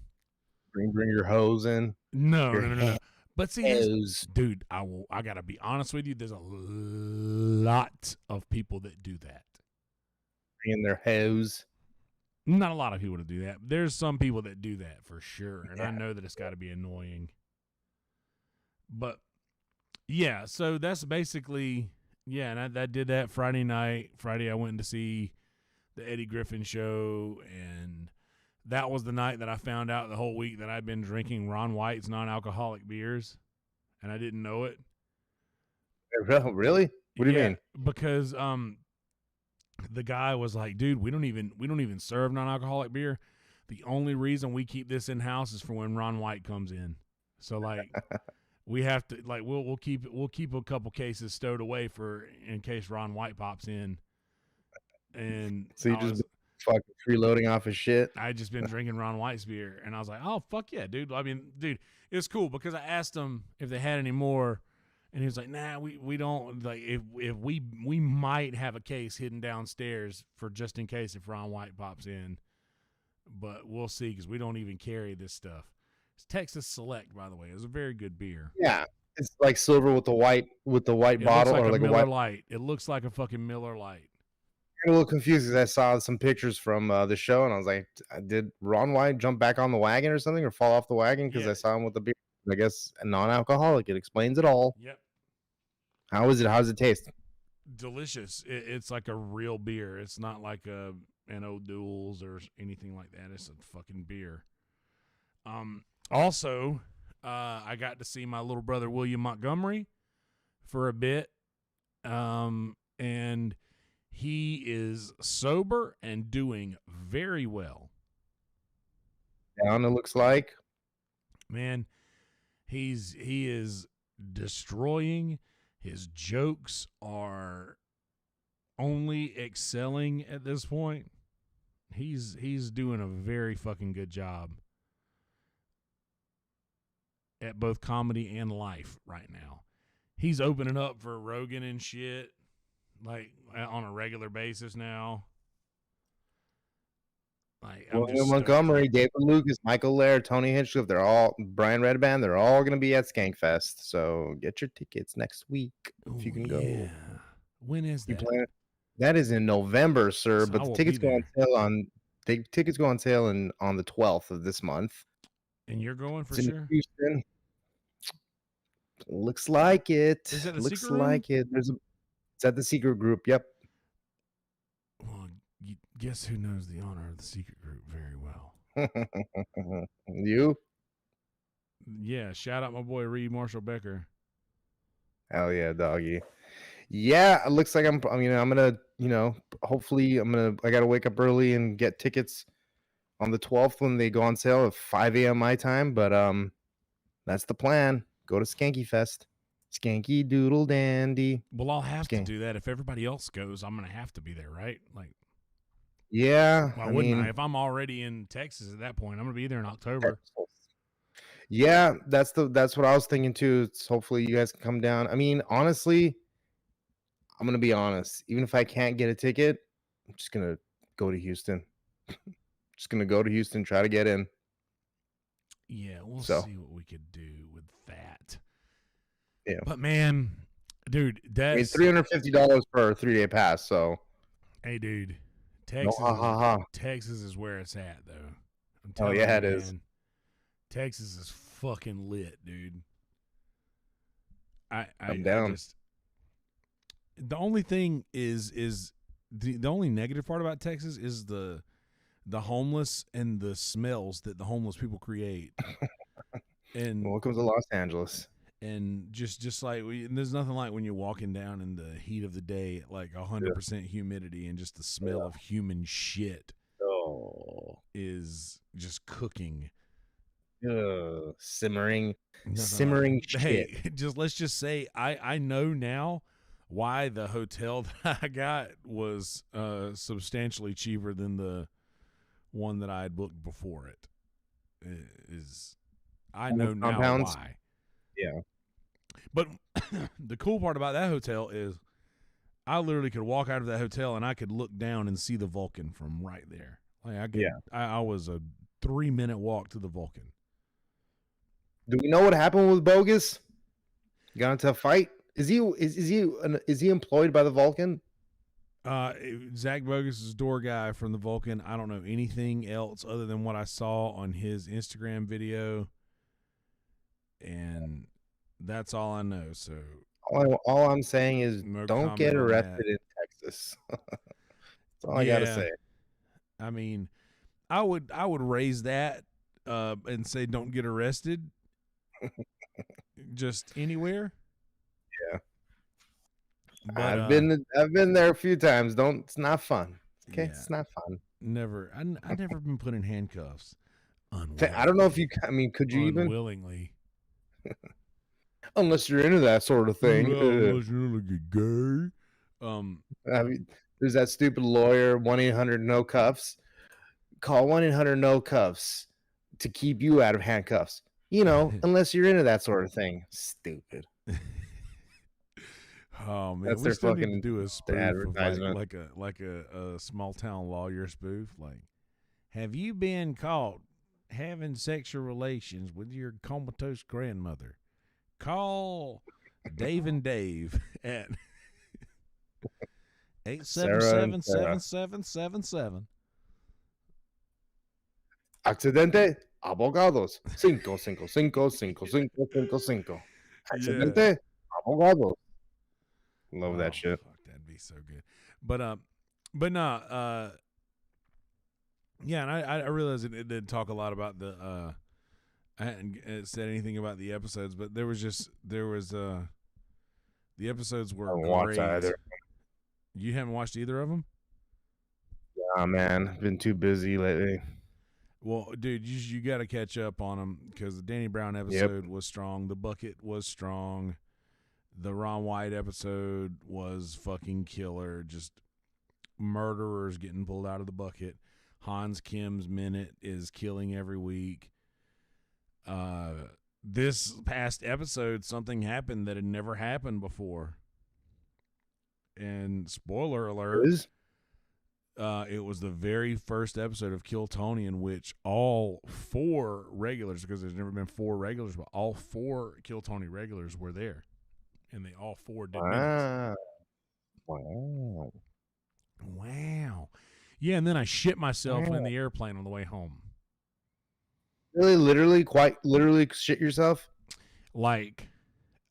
Bring your hose in. No. But see, dude, I gotta be honest with you. There's a lot of people that do that. Bring their hose. Not a lot of people that do that. There's some people that do that for sure, and I know that it's got to be annoying. But Yeah, so that's basically and I did that Friday night. Friday I went to see the Eddie Griffin show, and that was the night that I found out the whole week that I'd been drinking Ron White's non-alcoholic beers, and I didn't know it. Really? What do you mean? Because the guy was like, "Dude, we don't even serve non-alcoholic beer. The only reason we keep this in house is for when Ron White comes in. So like, we have to like we'll keep a couple cases stowed away for in case Ron White pops in." And So you just fucking freeloading off his shit? I just been drinking Ron White's beer, and I was like, "Oh fuck yeah, dude!" I mean, dude, it's cool because I asked him if they had any more, and he was like, "Nah, we don't. Like, if we might have a case hidden downstairs for just in case if Ron White pops in, but we'll see because we don't even carry this stuff." It's Texas Select, by the way. It's a very good beer. Yeah, it's like silver with the white It bottle, looks like or a like a Miller white. Lite. It looks like a fucking Miller Lite. I'm a little confused because I saw some pictures from the show, and I was like, did Ron White jump back on the wagon or something, or fall off the wagon? Because I saw him with the beer. I guess a non-alcoholic. It explains it all. Yep. How is it? How does it taste? Delicious. It's like a real beer. It's not like an O'Doul's or anything like that. It's a fucking beer. Also, I got to see my little brother William Montgomery for a bit, and he is sober and doing very well. Down, it looks like. Man, he is destroying. His jokes are only excelling at this point. He's doing a very fucking good job at both comedy and life right now. He's opening up for Rogan and shit, like on a regular basis now. Like William Montgomery, David Lucas, Michael Laird, Tony Hinchcliffe, they're all Brian Redband. They're all going to be at Skankfest. So get your tickets next week if you can go. Yeah. When is that? That is in November, sir. So but the tickets go on sale on the 12th of this month. And you're going for it's sure? Houston. Looks like it. Is that the Looks secret like room? it. It's at the secret group. Yep. Well, guess who knows the honor of the secret group very well? You? Yeah. Shout out my boy Reed Marshall Becker. Hell yeah, doggy. Yeah, it looks like I'm gonna, hopefully I gotta wake up early and get tickets on the 12th when they go on sale at 5 a.m. my time. But that's the plan. Go to Skanky Fest. Skanky Doodle Dandy. Well, I'll have to do that. If everybody else goes, I'm gonna have to be there, right? Like, yeah. Why wouldn't I? If I'm already in Texas at that point, I'm gonna be there in October. Yeah, that's what I was thinking too. It's hopefully you guys can come down. I mean, honestly, I'm gonna be honest. Even if I can't get a ticket, I'm just gonna go to Houston. Just gonna go to Houston, try to get in. Yeah, we'll see what we could do with that. Yeah, but man, dude, that's $350 for a 3-day pass. So, hey, dude, Texas is where it's at, though. I'm telling you, it is. Texas is fucking lit, dude. I'm down. The only thing is the only negative part about Texas is the homeless and the smells that the homeless people create. And welcome to Los Angeles. And just like there's nothing like when you're walking down in the heat of the day at like 100% humidity and just the smell of human shit is just cooking. Simmering shit. Hey, let's just say I know now why the hotel that I got was substantially cheaper than the one that I had booked before it. I know now why. Yeah. But the cool part about that hotel is I literally could walk out of that hotel and I could look down and see the Vulcan from right there. Like I was a 3-minute walk to the Vulcan. Do we know what happened with Bogus? Got into a fight? Is he employed by the Vulcan? Zach Bogus is door guy from the Vulcan. I don't know anything else other than what I saw on his Instagram video. And That's all I know. So All I'm saying is no don't get comment on that. arrested in Texas. That's all I gotta Yeah, say. I mean, I would raise that and say don't get arrested just anywhere. Yeah. But I've been there a few times. Don't It's not fun. Okay, yeah, it's not fun. never. I never been put in handcuffs I don't know if you. unwillingly. I mean, could you even? Unwillingly. Unless you're into that sort of thing. Unless you're like a gay. I mean, there's that stupid lawyer 1-800-NO-CUFFS. Call 1-800-NO-CUFFS to keep you out of handcuffs. You know, unless you're into that sort of thing. Stupid. Oh man, That's we their still need to fucking do a spoof of advertisement. a small town lawyer spoof. Like, have you been caught having sexual relations with your comatose grandmother? Call Dave and Dave at 877-7777. Accidente, abogados. 5555555. Yeah. Accidente, abogados. Love that Oh shit. fuck, that'd be so good. But nah, yeah, and I realized it did talk a lot about the I hadn't said anything about the episodes, but there was the episodes I were haven't watched great. either. You haven't watched either of them? Nah, man. I've been too busy lately. Well, dude, you got to catch up on them because the Danny Brown episode was strong. The Bucket was strong. The Ron White episode was fucking killer. Just murderers getting pulled out of the bucket. Hans Kim's Minute is killing every week. This past episode, something happened that had never happened before. And spoiler alert, it was the very first episode of Kill Tony in which all 4 regulars, because there's never been 4 regulars, but all 4 Kill Tony regulars were there. And they all 4 did minutes. Wow. Yeah, and then I shit myself in the airplane on the way home. Really, literally, quite literally shit yourself? Like,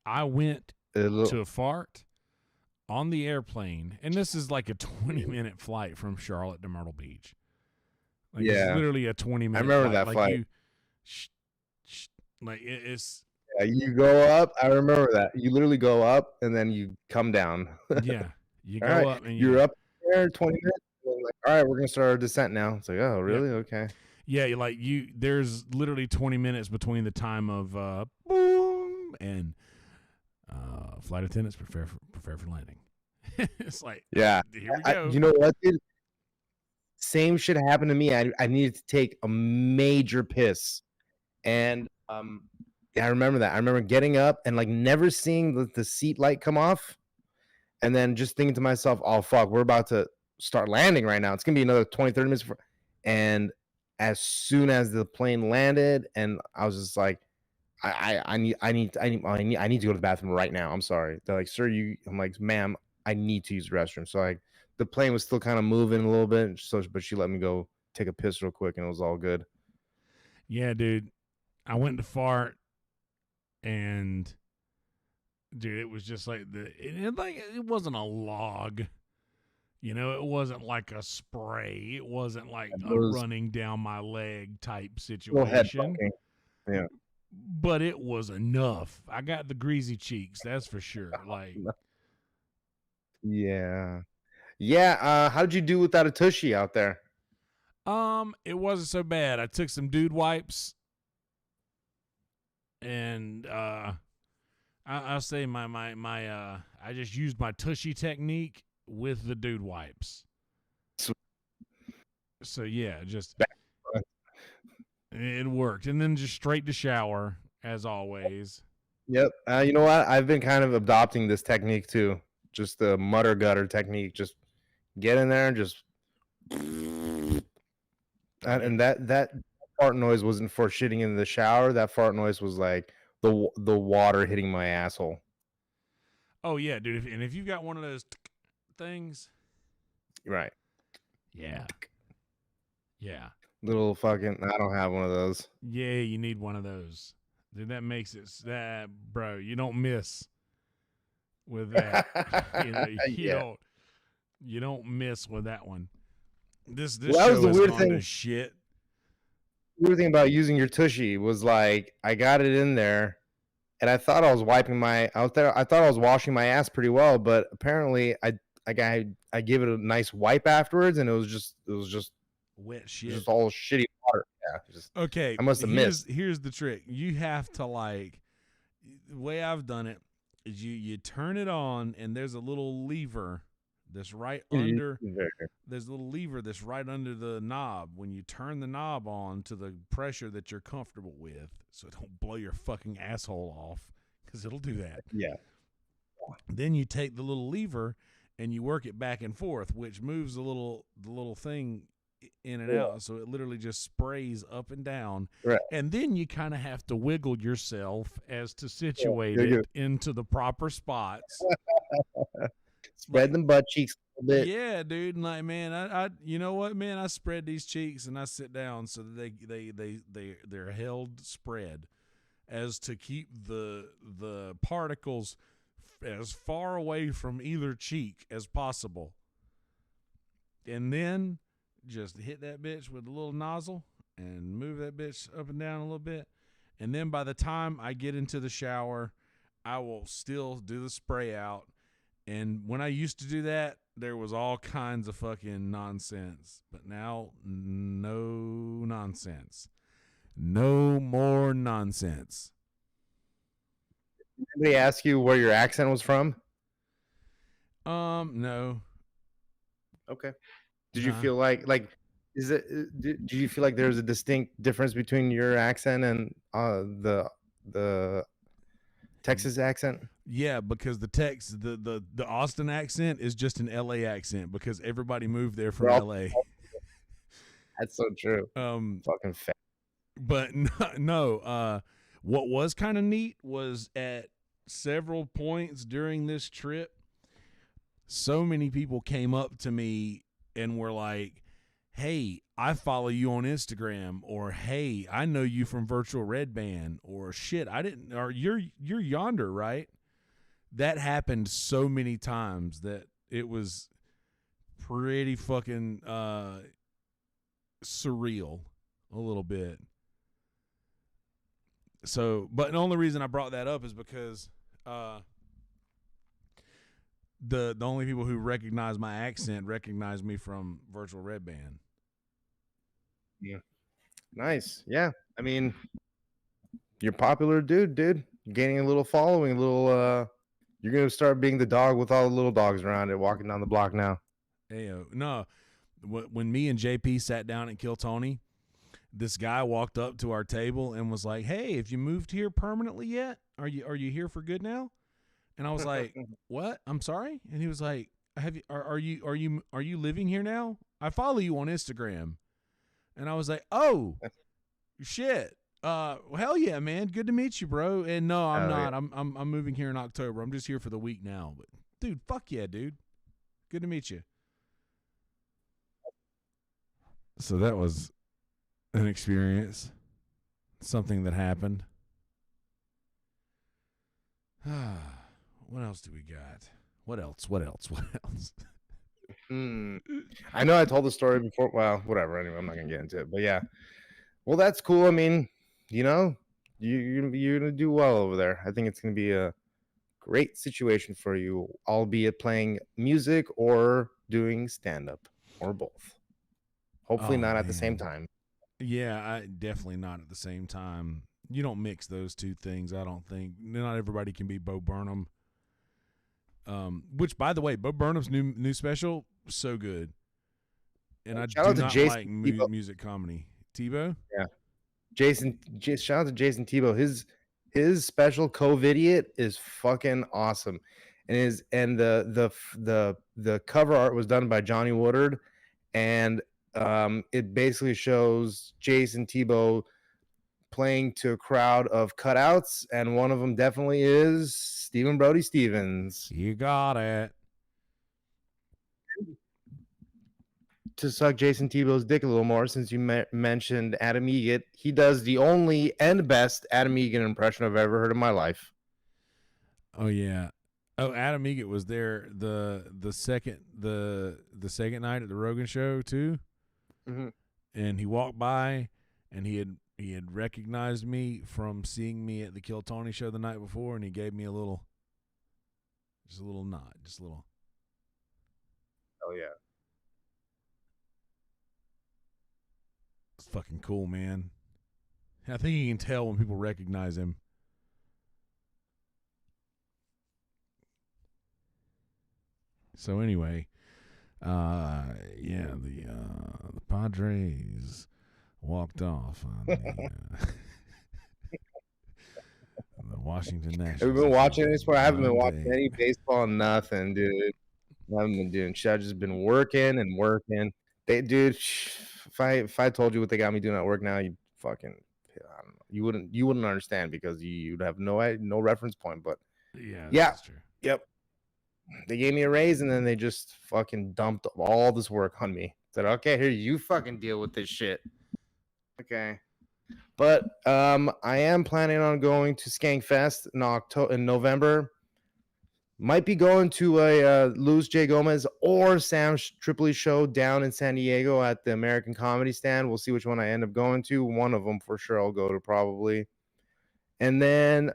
I went to a fart on the airplane, and this is like a 20-minute flight from Charlotte to Myrtle Beach. Like, it's literally a 20-minute I remember flight. that like flight. It's... Yeah, you go up. I remember that. You literally go up, and then you come down. Yeah, you go up, and you're up there 20 minutes. And like, all right, we're going to start our descent now. It's like, oh, really? Yep. Okay. Yeah, there's literally 20 minutes between the time of boom and flight attendants prepare for landing. It's like, yeah, here we go. You know what, dude? Same shit happened to me. I needed to take a major piss, and I remember that. I remember getting up and like never seeing the seat light come off, and then just thinking to myself, "Oh fuck, we're about to start landing right now. It's gonna be another 20, 30 minutes." And as soon as the plane landed, and I was just like, I need to go to the bathroom right now. I'm sorry. They're like, sir, I'm like, ma'am, I need to use the restroom. So like the plane was still kind of moving a little bit, but she let me go take a piss real quick, and it was all good. Yeah, dude. I went to fart, and dude, it was just like it wasn't a log. You know, it wasn't like a spray. It wasn't like a running down my leg type situation. Yeah. But it was enough. I got the greasy cheeks, that's for sure. Like, yeah. How did you do without a tushy out there? It wasn't so bad. I took some dude wipes, and I'll say my I just used my tushy technique with the dude wipes. So yeah, just it worked, and then just straight to shower as always. Yep. You know what? I've been kind of adopting this technique too. Just the mutter gutter technique. Just get in there and just. And that fart noise wasn't for shitting in the shower. That fart noise was like the water hitting my asshole. Oh yeah, dude. If you've got one of those things, right? Yeah. Little fucking. I don't have one of those. Yeah, you need one of those. Dude, that makes it that, bro. You don't miss with that. Yeah. You don't miss with that one. This Well, that was show the has weird gone to thing. shit. Weird thing about using your tushy was like I got it in there, and I thought I was wiping my out there. I thought I was washing my ass pretty well, but apparently I gave it a nice wipe afterwards, and it was just Wet shit. just all shitty water. Yeah, just Okay, I must have missed. here's the trick. You have to like the way I've done it is you turn it on and there's a little lever that's right under there's a little lever that's right under the knob. When you turn the knob on to the pressure that you're comfortable with, so don't blow your fucking asshole off, because it'll do that. Yeah. Then you take the little lever and you work it back and forth, which moves the little thing in and out, so it literally just sprays up and down. Right. And then you kind of have to wiggle yourself as to situate it into the proper spots. Spread them butt cheeks a little bit. Yeah, dude. And like, man, I you know what, man, I spread these cheeks and I sit down so that they're held spread as to keep the particles as far away from either cheek as possible. And then just hit that bitch with a little nozzle and move that bitch up and down a little bit. And then by the time I get into the shower, I will still do the spray out. And when I used to do that, there was all kinds of fucking nonsense. But now, no nonsense. No more nonsense. Did anybody ask you where your accent was from? No. Okay. Did you feel like is it? Do you feel like there's a distinct difference between your accent and the Texas accent? Yeah, because the Austin accent is just an LA accent because everybody moved there from LA. That's so true. Fucking fat. But no. What was kind of neat was at several points during this trip, so many people came up to me and were like, hey, I follow you on Instagram, or hey, I know you from Virtual Red Band, or shit, I didn't, or you're Yonder, right? That happened so many times that it was pretty fucking surreal a little bit. So, but the only reason I brought that up is because the only people who recognize my accent recognize me from Virtual Red Band. Yeah. Nice. Yeah. I mean, you're popular dude. You're gaining a little following, you're going to start being the dog with all the little dogs around it walking down the block now. Hey, no. When me and JP sat down at Kill Tony, this guy walked up to our table and was like, "Hey, have you moved here permanently yet? Are you here for good now?" And I was like, "What? I'm sorry." And he was like, "Have you are you living here now? I follow you on Instagram." And I was like, "Oh, shit. Hell yeah, man. Good to meet you, bro." And no, I'm not. Yeah. I'm moving here in October. I'm just here for the week now. But dude, fuck yeah, dude. Good to meet you. So that was an experience, something that happened. What else do we got? What else? I know I told the story before. Well, whatever. Anyway, I'm not gonna get into it. But yeah, well, that's cool. I mean, you're gonna do well over there. I think it's gonna be a great situation for you, albeit playing music or doing stand-up or both. Hopefully not at the same time. Yeah, definitely not at the same time. You don't mix those two things, I don't think. Not everybody can be Bo Burnham. Which, by the way, Bo Burnham's new special, so good. And I do not like music comedy. Tebow? Yeah. Shout out to Jason Tebow. His special COVIDiot is fucking awesome. And the cover art was done by Johnny Woodard, and it basically shows Jason Tebow playing to a crowd of cutouts, and one of them definitely is Stephen Brody Stevens. You got it. to suck Jason Tebow's dick a little more, since you mentioned Adam Egget, he does the only and best Adam Egget impression I've ever heard in my life. Oh yeah. Oh, Adam Egget was there the second night at the Rogan show too, and he walked by, and he had recognized me from seeing me at the Kill Tony show the night before, and he gave me a little nod, just a little. Oh yeah. It's fucking cool, man. I think you can tell when people recognize him. So anyway, the Padres walked off on the Washington Nationals. Have you been watching this? I haven't been watching any baseball, nothing, dude. I haven't been doing shit. I've just been working and working. Dude, if I told you what they got me doing at work now, you fucking, I don't know. You wouldn't understand, because you'd have no reference point. But yeah, that's true. Yep. They gave me a raise, and then they just fucking dumped all this work on me. Said, okay, here, you fucking deal with this shit. Okay. But I am planning on going to Skankfest in November. Might be going to a Luis J. Gomez or Sam Tripoli show down in San Diego at the American Comedy Stand. We'll see which one I end up going to. One of them for sure I'll go to, probably. And then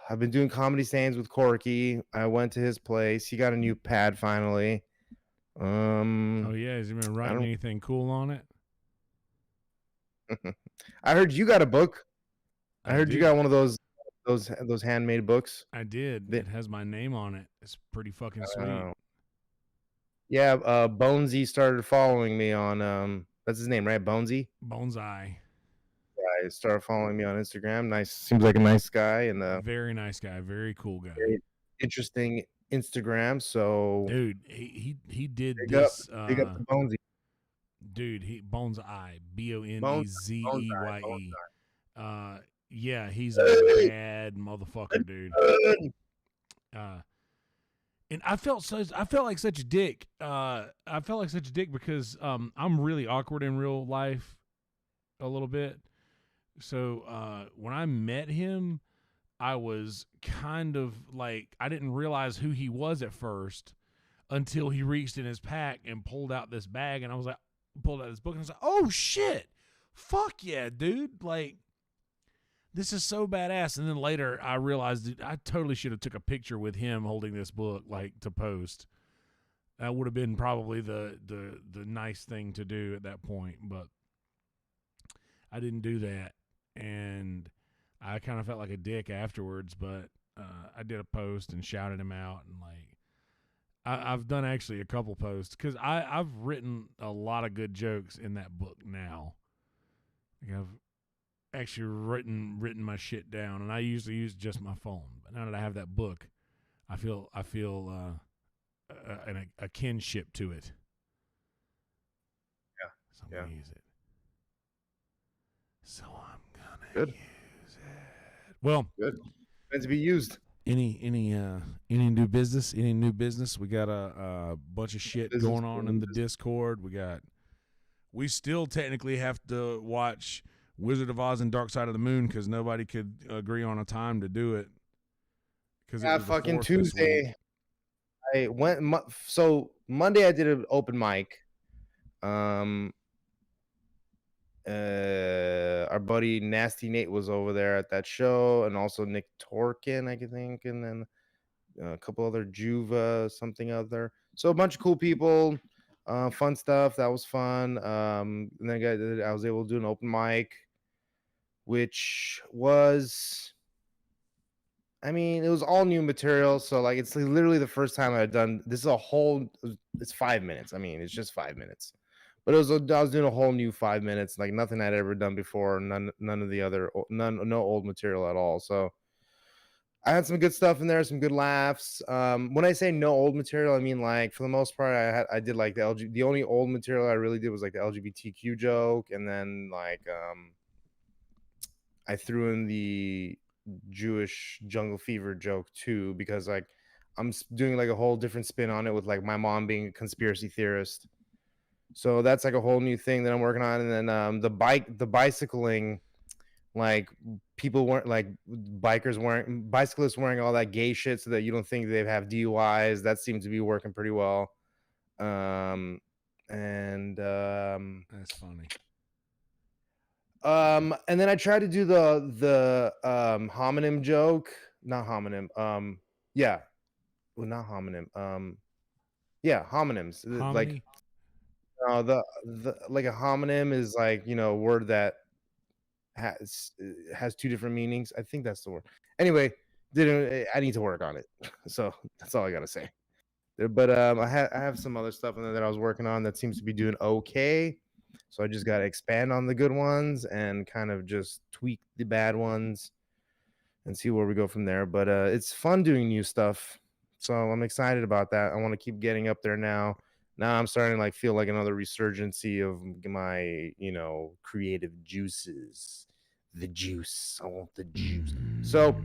I've been doing comedy stands with Corky. I went to his place. He got a new pad finally. Oh yeah, has he been writing anything cool on it? I heard you got a book. I heard you got one of those handmade books. I did. It has my name on it. It's pretty fucking sweet. Yeah, Bonesy started following me on that's his name, right? Bonesy? Bonsai. Yeah, he started following me on Instagram. Nice, seems like a nice guy, and very nice guy, very cool guy. Very interesting Instagram. So dude, he did this. Big up to Bonesy. Dude, Bonsai, Bonezeye. Yeah, he's a bad motherfucker, dude. And I felt like such a dick. I felt like such a dick because I'm really awkward in real life a little bit. So when I met him, I was kind of like, I didn't realize who he was at first until he reached in his pack and pulled out this bag, and I was like, pulled out this book, and I was like, oh shit, fuck yeah, dude, like, this is so badass. And then later I realized that I totally should have took a picture with him holding this book, like, to post. That would have been probably the nice thing to do at that point, but I didn't do that, and I kind of felt like a dick afterwards. But I did a post and shouted him out, and like, I've done actually a couple posts because I've written a lot of good jokes in that book now. Like, I've actually written my shit down, and I usually use just my phone. But now that I have that book, I feel a kinship to it. Yeah, so I'm gonna use it. So I'm gonna use it. Well, good. Meant to be used. Any new business? Any new business? We got a bunch of shit going on in the Discord. We still technically have to watch Wizard of Oz and Dark Side of the Moon because nobody could agree on a time to do it. Yeah, fucking Tuesday. I went. So Monday I did an open mic. Our buddy Nasty Nate was over there at that show, and also Nick Torkin, I think, and then a couple other Juva, something other. So a bunch of cool people, fun stuff. That was fun. And then I was able to do an open mic, which was, I mean, it was all new material. So like, it's literally the first time I've done this. Is a whole. It's 5 minutes. I mean, it's just 5 minutes. But I was doing a whole new 5 minutes, like nothing I'd ever done before. None of the other, no old material at all. So I had some good stuff in there, some good laughs. When I say no old material, I mean, like, for the most part, I did like the only old material I really did was like the LGBTQ joke, and then like I threw in the Jewish jungle fever joke too, because like doing like a whole different spin on it with like my mom being a conspiracy theorist. So that's like a whole new thing that I'm working on. And then the bicycling, like people weren't like bicyclists wearing all that gay shit so that you don't think they have DUIs. That seems to be working pretty well. And that's funny. And then I tried to do the homonym joke, not homonym. Yeah, well, not homonym. Yeah, homonyms. Like, the like a homonym is like, you know, a word that has two different meanings. I think that's the word. Anyway, I need to work on it. So that's all I gotta say. But I have some other stuff in there that I was working on that seems to be doing okay. So I just got to expand on the good ones and kind of just tweak the bad ones and see where we go from there. But it's fun doing new stuff. So I'm excited about that. I want to keep getting up there now. Now I'm starting to like feel like another resurgency of my, you know, creative juices. The juice. I want the juice. So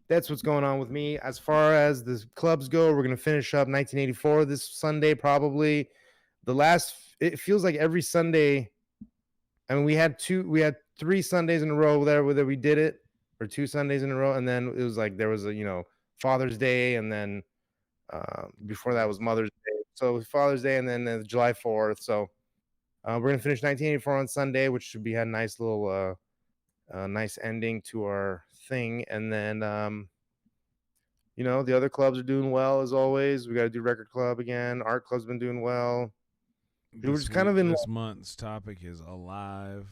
that's what's going on with me. As far as the clubs go, we're going to finish up 1984 this Sunday, probably. It feels like every Sunday. I mean, we had 3 Sundays in a row there where we did it, or 2 Sundays in a row. And then it was like, there was a, you know, Father's Day. And then before that was Mother's Day. So it was Father's Day and then July 4th. So we're going to finish 1984 on Sunday, which should be a nice little, nice ending to our thing. And then, you know, the other clubs are doing well as always. We got to do Record Club again. Art Club's been doing well. We're just kind of in this month's topic is alive.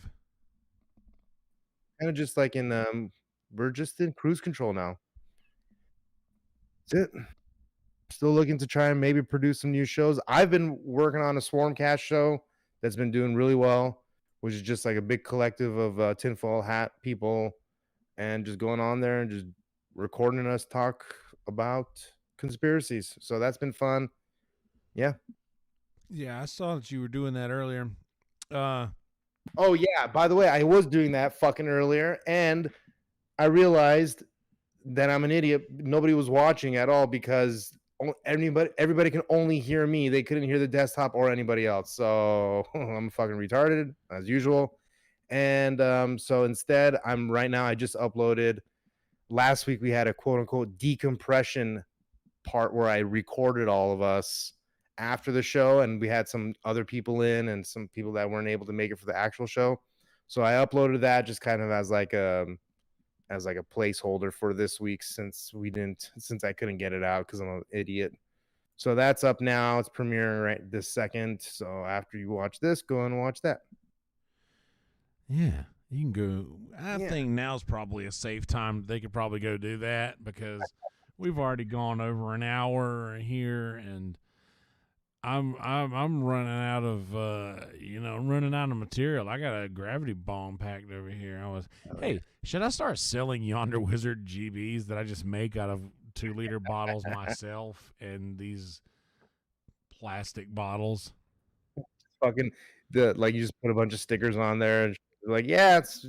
Kind of just like in we're just in cruise control now. That's it. Still looking to try and maybe produce some new shows. I've been working on a Swarmcast show that's been doing really well, which is just like a big collective of tinfoil hat people and just going on there and just recording us talk about conspiracies. So that's been fun. Yeah. Yeah, I saw that you were doing that earlier. Oh yeah, by the way, I was doing that fucking earlier and I realized that I'm an idiot. Nobody was watching at all because everybody can only hear me. They couldn't hear the desktop or anybody else. So I'm fucking retarded as usual. And so instead, I just uploaded. Last week we had a quote unquote decompression part where I recorded all of us after the show, and we had some other people in and some people that weren't able to make it for the actual show. So I uploaded that just kind of as like a placeholder for this week since I couldn't get it out because I'm an idiot. So that's up now. It's premiering right this second. So after you watch this, go and watch that. Yeah, you can go. I think now's probably a safe time. They could probably go do that because we've already gone over an hour here, and I'm running out of running out of material. I got a gravity bomb packed over here. Hey, should I start selling Yonder Wizard GBs that I just make out of 2-liter bottles myself and these plastic bottles? Fucking you just put a bunch of stickers on there and like, it's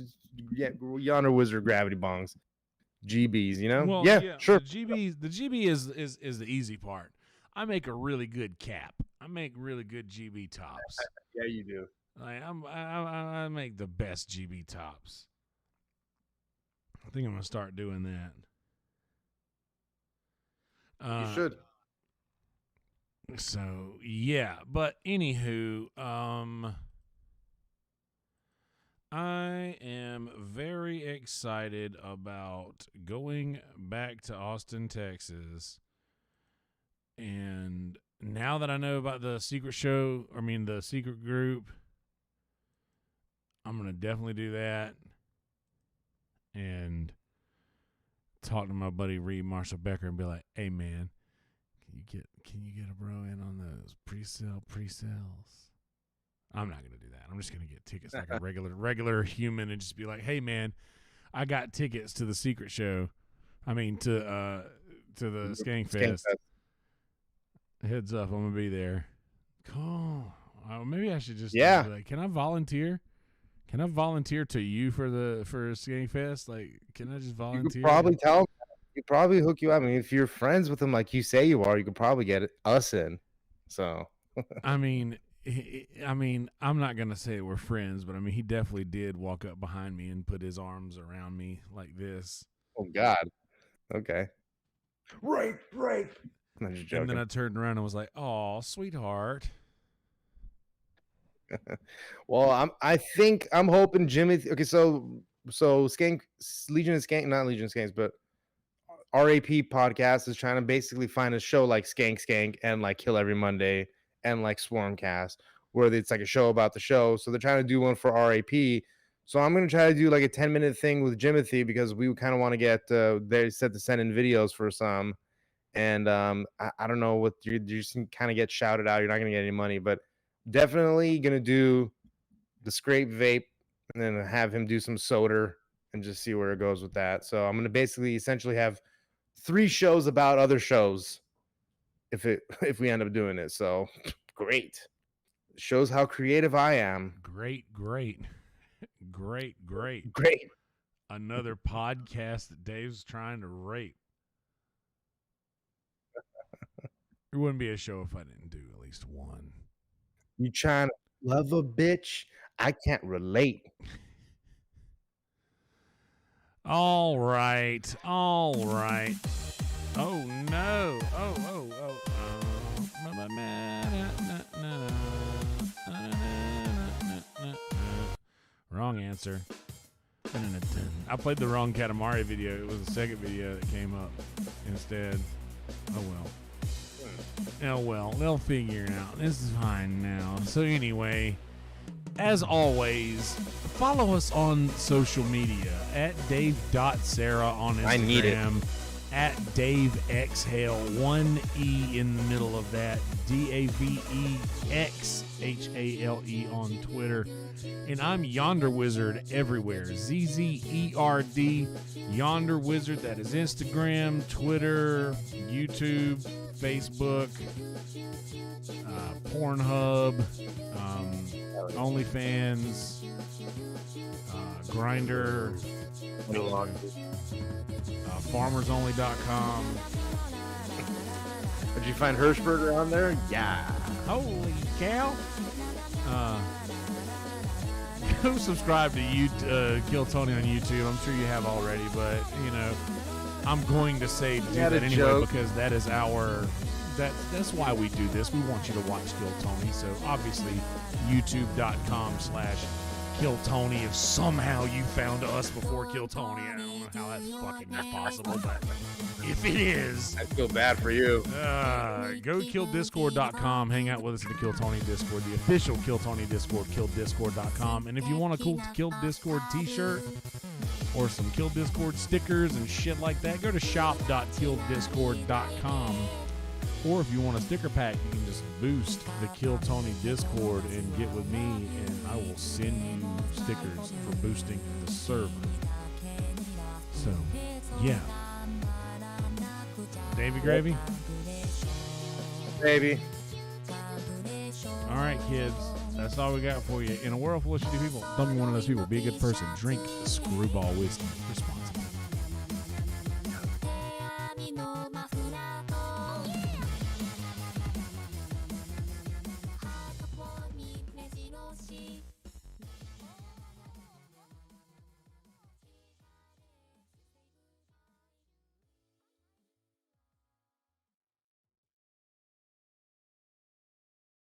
Yonder Wizard gravity bongs, GBs, you know? Well, yeah, sure. The GB is the easy part. I make a really good cap. I make really good GB tops. Yeah, you do. I make the best GB tops. I think I'm gonna start doing that. You should. So yeah, but anywho, I am very excited about going back to Austin, Texas. And now that I know about the secret group, I'm going to definitely do that and talk to my buddy Reed Marshall Becker and be like, hey man, can you get a bro in on those pre-sales? I'm not going to do that. I'm just going to get tickets like a regular human and just be like, hey man, I got tickets to the secret show. I mean, to the Skank Fest. Heads up, I'm gonna be there. Cool. Maybe I should just be like, can I volunteer? Can I volunteer to you for Skank Fest? Like, can I just volunteer? You could probably tell them. You could probably hook you up. I mean, if you're friends with him like you say you are, you could probably get us in. So, I mean, I'm not gonna say we're friends, but I mean, he definitely did walk up behind me and put his arms around me like this. oh God, okay, rape. I'm just And joking. then I turned around and was like, "Oh, sweetheart." Well, I think I'm hoping Jimmy. Okay, so Skank Legion of Skank, not Legion of Skanks, but RAP podcast is trying to basically find a show like Skank and like Kill Every Monday and like Swarmcast, where it's like a show about the show. So they're trying to do one for RAP. So I'm gonna try to do like a 10-minute thing with Jimothy because we kind of want to get. They said to send in videos for some, and I don't know what you just kind of get shouted out. You're not gonna get any money, but definitely gonna do the scrape vape and then have him do some soda and just see where it goes with that. So I'm gonna basically essentially have 3 shows about other shows if we end up doing it. So great. Shows how creative I am. Great. Another podcast that Dave's trying to rape. It wouldn't be a show if I didn't do at least one. You trying to love a bitch? I can't relate. All right. Oh no. Wrong answer. I played the wrong Katamari video. It was the second video that came up instead. Oh well, they'll figure it out. This is fine now. So anyway, as always, follow us on social media at Dave.Sarah on Instagram. I need it. At Dave Exhale, 1 E in the middle of that, DAVEXHALE on Twitter. And I'm Yonder Wizard everywhere. ZZERD, Yonder Wizard. That is Instagram, Twitter, YouTube, Facebook, Pornhub, OnlyFans, Grindr, FarmersOnly.com. Did you find Hirschberger on there? Yeah. Holy cow. Go subscribe to Kill Tony on YouTube. I'm sure you have already, but you know, I'm going to say do that anyway joke. Because that is that's why we do this. We want you to watch Kill Tony. So obviously youtube.com/Kill Tony. If somehow you found us before Kill Tony, I don't know how that's fucking possible, but if it is, I feel bad for you. Go to killdiscord.com. Hang out with us in the Kill Tony Discord, the official Kill Tony Discord, killdiscord.com. And if you want a cool Kill Discord t-shirt or some Kill Discord stickers and shit like that, go to shop.killdiscord.com. Or if you want a sticker pack, you can just boost the Kill Tony Discord and get with me, and I will send you stickers for boosting the server. So, yeah. Davy Gravy? Baby. All right, kids. That's all we got for you. In a world full of shitty people, don't be one of those people. Be a good person. Drink the screwball whiskey responsibly.